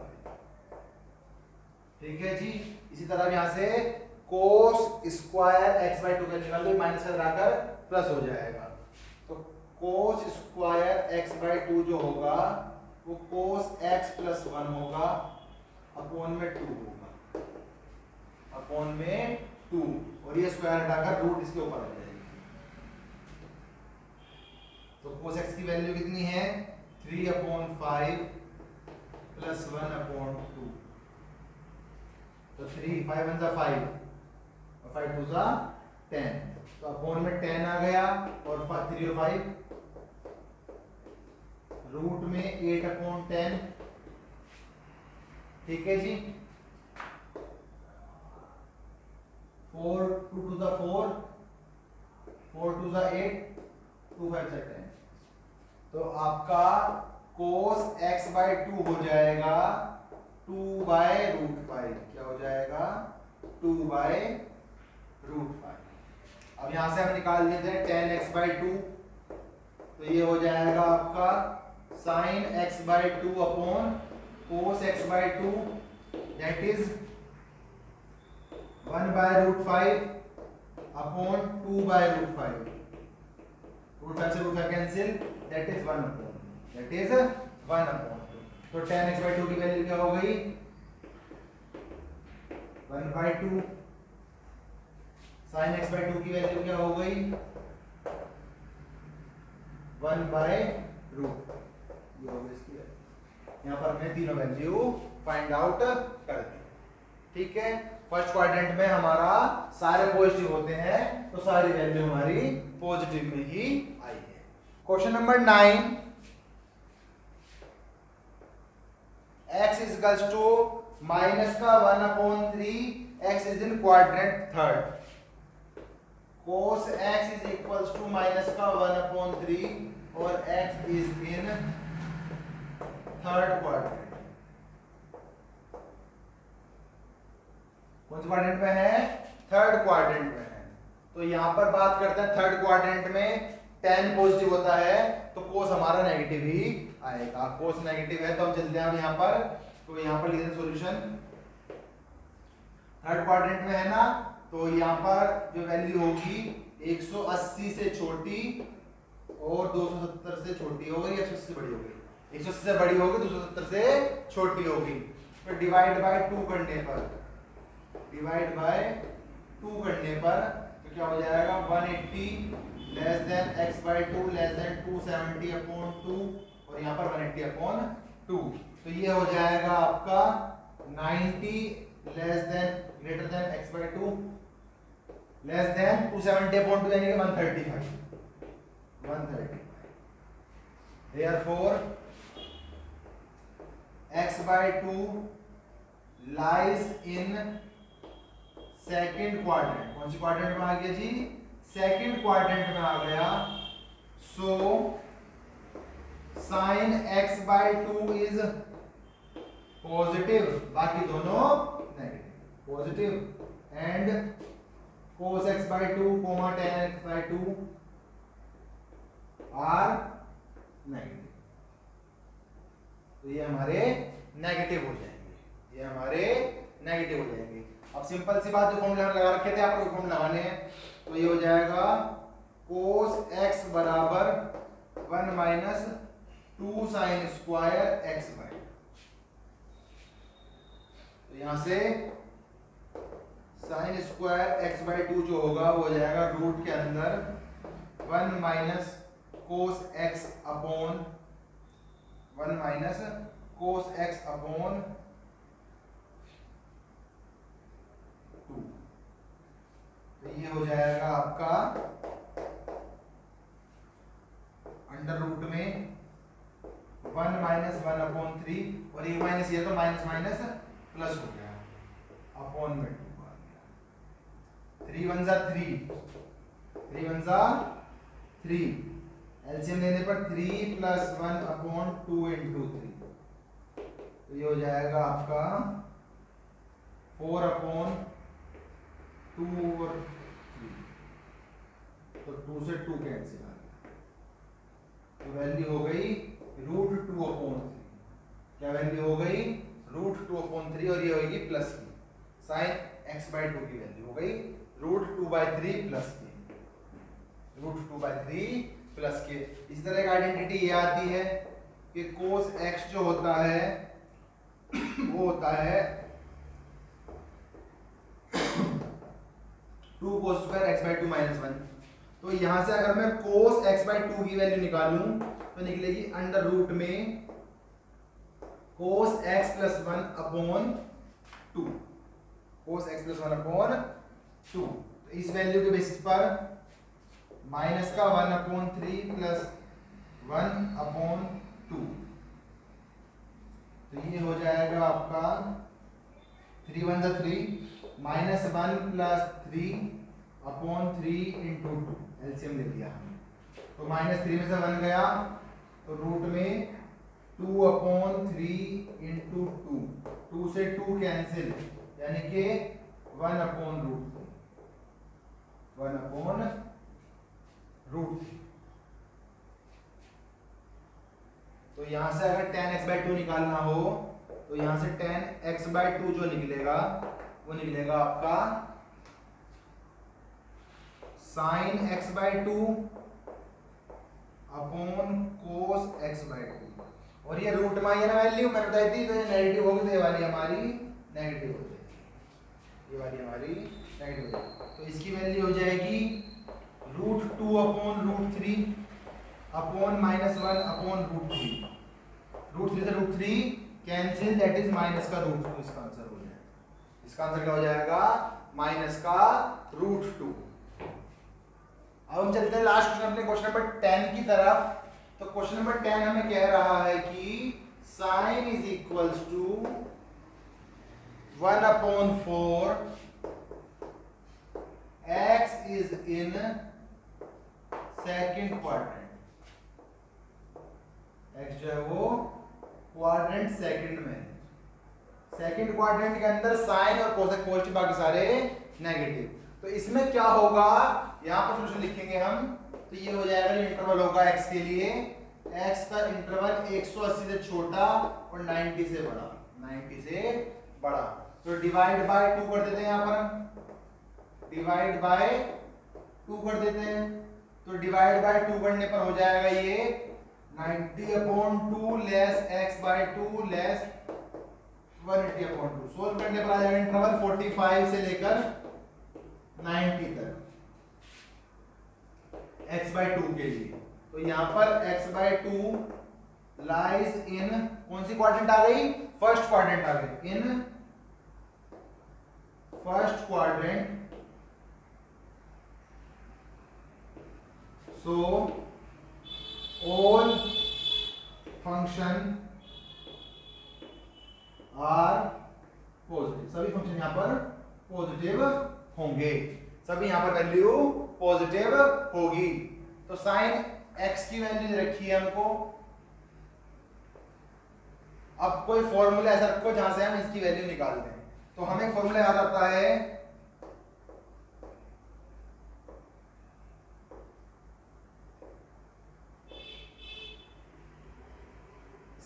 ठीक है जी। इसी तरह यहाँ से cos स्क्वायर x by 2 का निकाल लो, माइनस का लगाकर प्लस हो जाएगा। तो cos स्क्वायर x by 2 जो होगा वो cos x प्लस 1 होगा, अपॉन में 2 होगा, अपॉन में 2, और ये स्क्वायर हटाकर रूट इसके ऊपर आ जाएगी। तो cos x की वैल्यू कितनी है? 3/5 प्लस 1/2। तो 3 5 1 5 और 5 2 10, तो अपॉन में 10 आ गया और 3 और 5 रूट में 8/10, ठीक है जी। 4 2 2 4 4 2 8 2 5 10, तो आपका cos x/2 हो जाएगा 2/√5। क्या हो जाएगा? 2/√5। अब यहां से हम निकाल लेते हैं tan x/2, तो ये हो जाएगा आपका sin x/2 upon cos x/2, that is 1/√5 upon 2/√5। √5 से √5 cancel, that is 1 upon, that is 1 upon. तो tan x/2 की वैल्यू क्या हो गई? 1/2। sin x/2 की वैल्यू क्या हो गई? 1/√। ये हो गई इसकी वैल्यू। यहाँ पर हमने तीनों वैल्यू फाइंड आउट कर दी, ठीक है। फर्स्ट क्वाड्रेंट में हमारा सारे पॉजिटिव होते हैं, तो सारी वैल्यू हमारी पॉजिटिव में ही आई है। Question number 9, x is equals to minus का 1/3, x is in quadrant third. cos x is equals to minus का 1/3 और x is in third quadrant. कौन से क्वाड्रेंट में है? थर्ड क्वाड्रेंट में है। तो यहां पर बात करते हैं थर्ड क्वाड्रेंट में tan पॉजिटिव होता है, तो cos हमारा नेगेटिव ही आएगा। cos नेगेटिव है तो हम चलते हैं अब यहां पर, तो यहां पर लिखते हैं सॉल्यूशन। थर्ड क्वाड्रेंट में है ना, तो यहां पर जो वैल्यू होगी 180 से छोटी और 270 से छोटी होगी, 180 से बड़ी होगी। 180 से बड़ी होगी, 270 से छोटी होगी। तो डिवाइड बाय 2 करने पर, डिवाइड बाय 2 करने पर तो क्या हो जाएगा? 180 less than x/2 less than 270/2 और यहाँ पर 180/2। तो ये हो जाएगा आपका 90 less than greater than x/2 less than 270/2 यानी कि 135। Therefore x/2 lies in second quadrant. कौन सी क्वाड्रेंट में आ गया जी? सेकेंड क्वाड्रेंट में आ गया। सो sin x/2 इज पॉजिटिव, बाकी दोनों negative. Positive and cos x/2 tan x/2 are negative. तो ये हमारे नेगेटिव हो जाएंगे, ये हमारे नेगेटिव हो जाएंगे। अब सिंपल सी बात, जो फॉर्मूला लगा रखे थे आपको फॉर्मूला लगाने हैं, तो ये हो जाएगा cos x बराबर 1 माइनस 2 साइन स्क्वायर x/2। तो यहां से साइन स्क्वायर x/2 जो होगा वो हो जाएगा रूट के अंदर 1 minus cos x upon 1 minus cos x upon 2। तो ये हो जाएगा आपका अंडर रूट में 1 माइनस 1/3 और ये माइनस, ये तो माइनस माइनस प्लस हो गया अपॉन में 2 आ गया। 3 1 जा 3 1 जा 3, एलसीएम लेने पर 3 + 1/2 × 3। तो ये हो जाएगा आपका 4/2 और 3। तो 2 से 2 कैंसिल आ गया, तो वैल्यू हो गई √2/3। क्या वैल्यू हो गई? √2/3 और ये होगी प्लस की। sin x/2 की वैल्यू हो गई √2/3 प्लस की, √2/3 प्लस के। इस तरह की आइडेंटिटी ये आती है कि cos x जो होता है वो होता है 2 cos स्क्वायर x/2 - 1। तो यहां से अगर मैं cos x/2 की वैल्यू निकालूं तो निकलेगी अंडर रूट में cos x + 1/2। Cos x plus 1/2। तो इस वैल्यू के बेसिस पर माइनस का 1/3 प्लस 1/2, तो ये हो जाएगा आपका 3 1 जा 3 -1 प्लस 3/3 इंटू 2, एलसीएम ले लिया हमने। तो -3 में से 1 गया तो रूट में 2/3 इंटू 2, 2 से 2 कैंसिल, यानी कि 1/√3। तो यहां से अगर tan x/2 निकालना हो तो यहां से tan x/2 जो निकलेगा वो निकलेगा आपका sin x/2 upon cos x/2। और ये रूट में है ना वैल्यू मैंने बताई थी, तो ये नेगेटिव होगी तो ये वाली हमारी नेगेटिव हो जाएगी, ये वाली हमारी नेगेटिव हो जाएगी। तो इसकी वैल्यू हो जाएगी √2/√3 अपॉन -1/√3। √3 से √3 कैंसिल, दैट इज माइनस का √2। इसका आंसर हो जाएगा, इसका आंसर क्या हो जाएगा माइनस का √2। अब हम चलते हैं लास्ट क्वेश्चन, अपने क्वेश्चन नंबर 10 की तरफ। तो क्वेश्चन नंबर 10 हमें कह रहा है कि sin is equals to 1/4 x is in second quadrant. x जो है वो क्वाड्रेंट सेकंड में, सेकंड क्वाड्रेंट के अंदर साइन और कोसेक पॉजिटिव, बाकी सारे नेगेटिव। तो इसमें क्या होगा, यहां पर सोल्यूशन लिखेंगे हम। तो ये हो जाएगा, जो इंटरवल होगा x के लिए, x का इंटरवल 180 से छोटा और 90 से बड़ा, 90 से बड़ा। तो डिवाइड बाय 2 कर देते हैं, यहां पर डिवाइड बाय 2 कर देते हैं। तो डिवाइड बाय 2 करने पर हो जाएगा ये 90/2 लेस x/2 लेस 180/2। सोल्व करने पर आ जाएगा इंटरवल 45 से लेकर 90 तक x/2 के लिए। तो यहां पर x/2 लाइज इन कौन सी क्वाड्रेंट आ गई, फर्स्ट क्वाड्रेंट आ गई, in first quadrant. So all function are positive, सभी फंक्शन यहां पर पॉजिटिव होंगे, सभी यहां पर वैल्यू पॉजिटिव होगी। तो साइन x की वैल्यू रखी है हमको। अब कोई फॉर्मूला ऐसा रखो जहां से हम इसकी वैल्यू निकाल दें। तो हमें फॉर्मूला याद आता है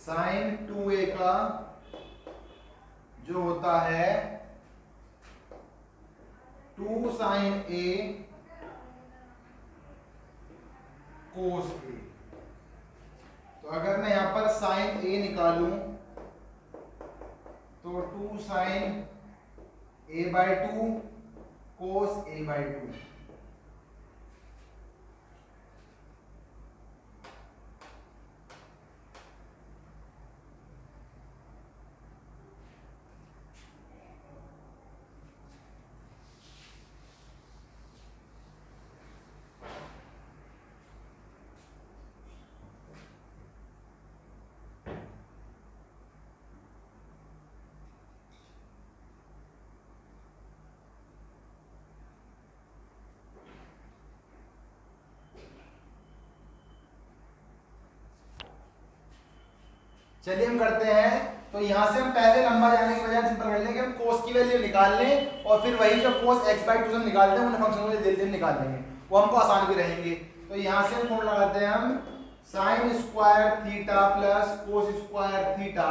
sin 2a का जो होता है 2 sin a cos a। तो अगर मैं यहां पर sin a निकालूं तो 2 sin a/2 cos a/2। चलिए हम करते हैं। तो यहां से हम पहले लंबा जाने की बजाय सिंपल कर लेंगे, हम cos की वैल्यू निकाल लें और फिर वही जो cos x/2 हम निकालते हैं उन्हें फंक्शन में जल्दी निकाल देंगे, वो हमको आसान भी रहेंगे। तो यहां से हम फॉर्मूला लगाते हैं हम sin square theta plus cos square theta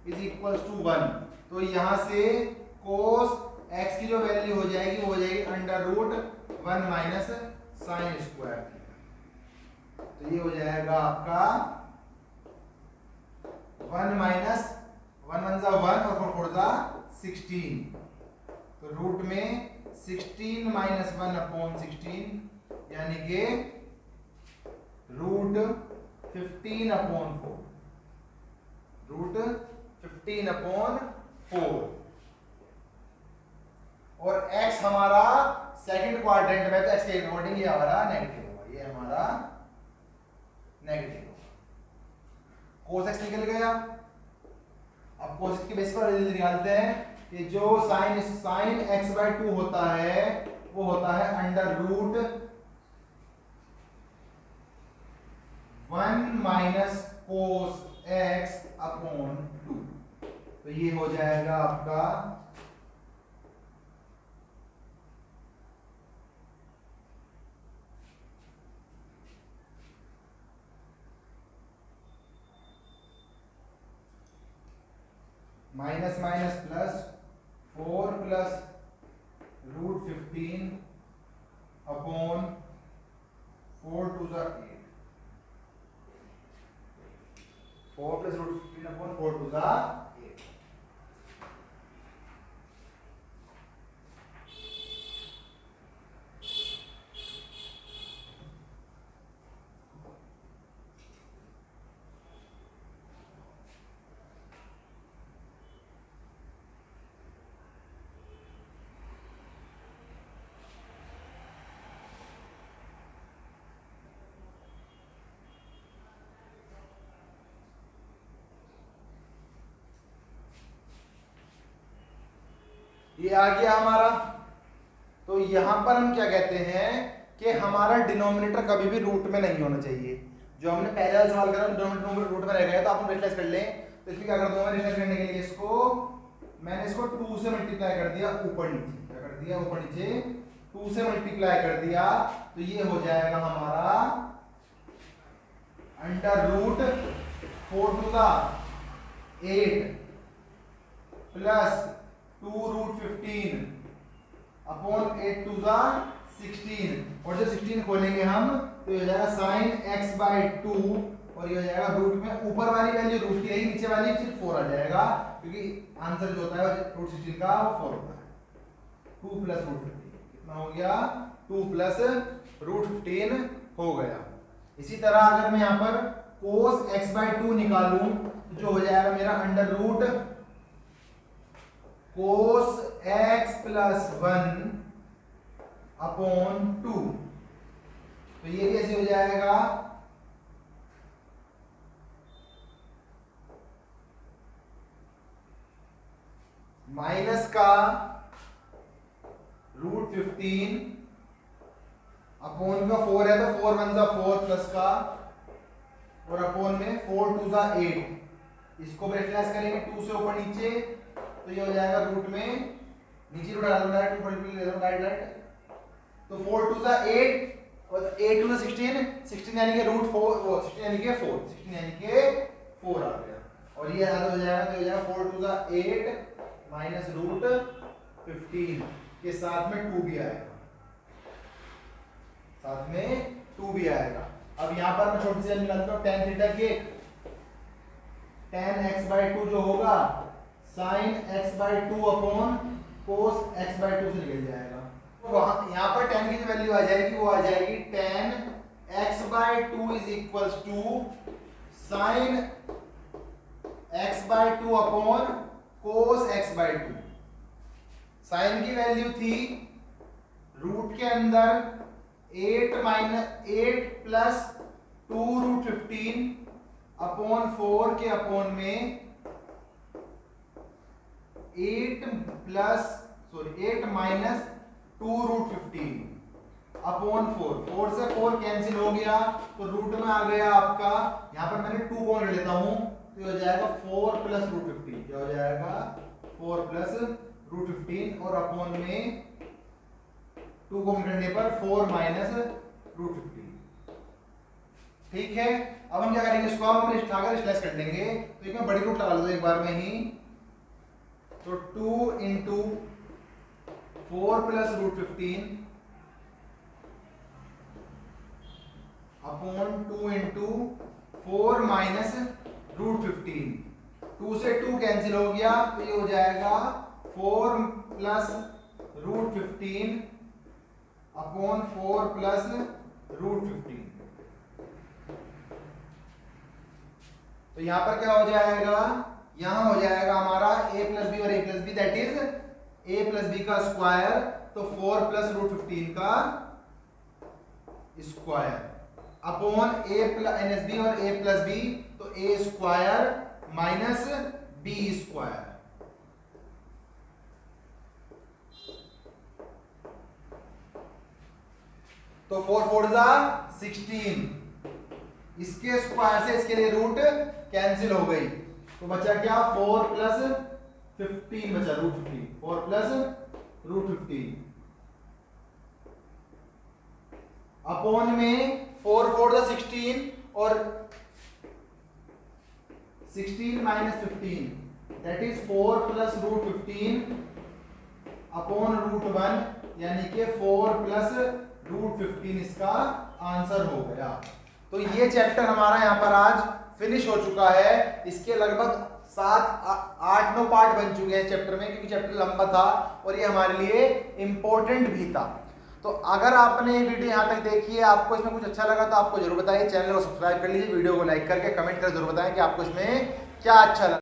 is equals to 1। तो यहां से cos x की जो वैल्यू हो जाएगी वो हो जाएगी √1 माइनस sin स्क्वायर थीटा। तो ये हो जाएगा आपका 1 माइनस 1 1 जा 1 और 4 4 जा 16। तो रूट में 16 माइनस 1/16 यानी कि √15/4, √15/4। और x हमारा सेकंड क्वाड्रेंट में, तो x के अकॉर्डिंग ये हमारा नेगेटिव होगा, ये हमारा नेगेटिव होगा। cos x निकल गया। अब cos x के बेस पर निकालते हैं कि जो sin x/2 होता है वो होता है under root 1 minus cos x upon 2। तो ये हो जाएगा आपका minus minus plus 4 plus root 15 upon 4 to the 8, 4 plus root 15 upon 4 to the 8। ये आ गया हमारा। तो यहां पर हम क्या कहते हैं कि हमारा डिनोमिनेटर कभी भी रूट में नहीं होना चाहिए। जो हमने पहले वाला सवाल करा डिनोमिनेटर रूट में रह गया, तो आप रिप्लेस कर लें। तो इसलिए क्या कर दूंगा, रिप्लेस करने के लिए मैंने इसको 2 से मल्टीप्लाई कर दिया ऊपर नीचे, क्या कर दिया ऊपर नीचे 2 से मल्टीप्लाई कर दिया। तो ये हो जाएगा हमारा under root 4 to the 8 plus 2 root 15 upon 8 to the 16, और जब 16 खोलेंगे हम तो ये हो जाएगा sin x/2, और ये हो जाएगा रूट में ऊपर वाली वैल्यू रूट की रहेगी, नीचे वाली सिर्फ 4 आ जाएगा, क्योंकि आंसर जो होता है रूट 16 का वो 4 होता है। 2 प्लस रूट 15 कितना हो गया, 2 प्लस रूट 15 हो गया। इसी तरह अगर मैं यहाँ पर cos x/2 निकालूं तो जो हो जाएगा मेरा under root cos x plus 1 upon 2। तो ये कैसे हो जाएगा, माइनस का रूट 15 अपॉन का 4 है, तो 4 1 4 प्लस का, और अपॉन में 4 2 8। इसको ब्रैकेट करेंगे 2 से ऊपर नीचे, तो ये हो जाएगा रूट में नीचे रूट डाल दूंगा डायरेक्ट। तो 4 2 8 और 8 2 16, 16 यानी कि रूट 4, वो 16 यानी कि 4, 16 यानी कि 4 आ गया। और ये याद हो जाएगा, तो हो जाएगा 4 2 8 माइनस रूट 15 के साथ में 2 भी आएगा, साथ में 2 भी आएगा। अब यहां पर मैं छोटी सी वैल्यू निकालता हूं, tan थीटा की tan x/2 जो होगा sin x/2 upon cos x/2 से निकल जाएगा। वहां यहां पर tan की जो वैल्यू आ जाएगी वो आ जाएगी tan x/2 is equals to sin x/2 upon cos x/2। sin की वैल्यू थी रूट के अंदर 8 प्लस 2 रूट 15 अपॉन 4 के अपॉन में 8 माइनस 2 रूट 15 अपॉन 4 से 4 कैंसिल हो गया, तो रूट में आ गया आपका, यहां पर मैंने 2 कॉमन लेता हूं, तो हो जाएगा 4 प्लस रूट 15, क्या हो जाएगा 4 प्लस रूट 15, और अपॉन में 2 कॉमन करने पर 4 माइनस रूट 15। ठीक है, अब हम क्या करेंगे, इसको हम रिप्लेस कर देंगे। तो एक बड़ी रूट लगा लो एक बार में ही, तो 2 into 4 plus root 15 upon 2 into 4 minus root 15। 2 से 2 कैंसिल हो गया, तो ये हो जाएगा 4 plus root 15 upon 4 plus root 15। तो यहां पर क्या हो जाएगा, यहां हो जाएगा हमारा a प्लस बी और a plus b that is a plus b का स्क्वायर, तो 4 प्लस रूट 15 का square upon a plus NSB और a प्लस बी, तो a square minus b square. तो 4 4 जा 16, इसके स्क्वायर से इसके लिए रूट कैंसिल हो गई, तो बचा क्या 4 प्लस 15 बचा रूट 15, 4 प्लस रूट 15 अपॉन में 4 4 जा 16 और 16 minus 15 that is 4 plus root 15 upon root 1 यानी कि 4 प्लस रूट 15 इसका आंसर हो गया। तो ये चैप्टर हमारा यहाँ पर आज फिनिश हो चुका है। इसके लगभग 7-8-9 पार्ट बन चुके हैं चैप्टर में, क्योंकि चैप्टर लंबा था और ये हमारे लिए इंपॉर्टेंट भी था। तो अगर आपने ये वीडियो यहाँ तक देखी है, आपको इसमें कुछ अच्छा लगा तो आपको जरूर बताइए, चैनल को सब्सक्राइब कर लीजिए, वीडियो को लाइक करके कमेंट कर जरूर बताएं कि आपको इसमें क्या अच्छा लगा।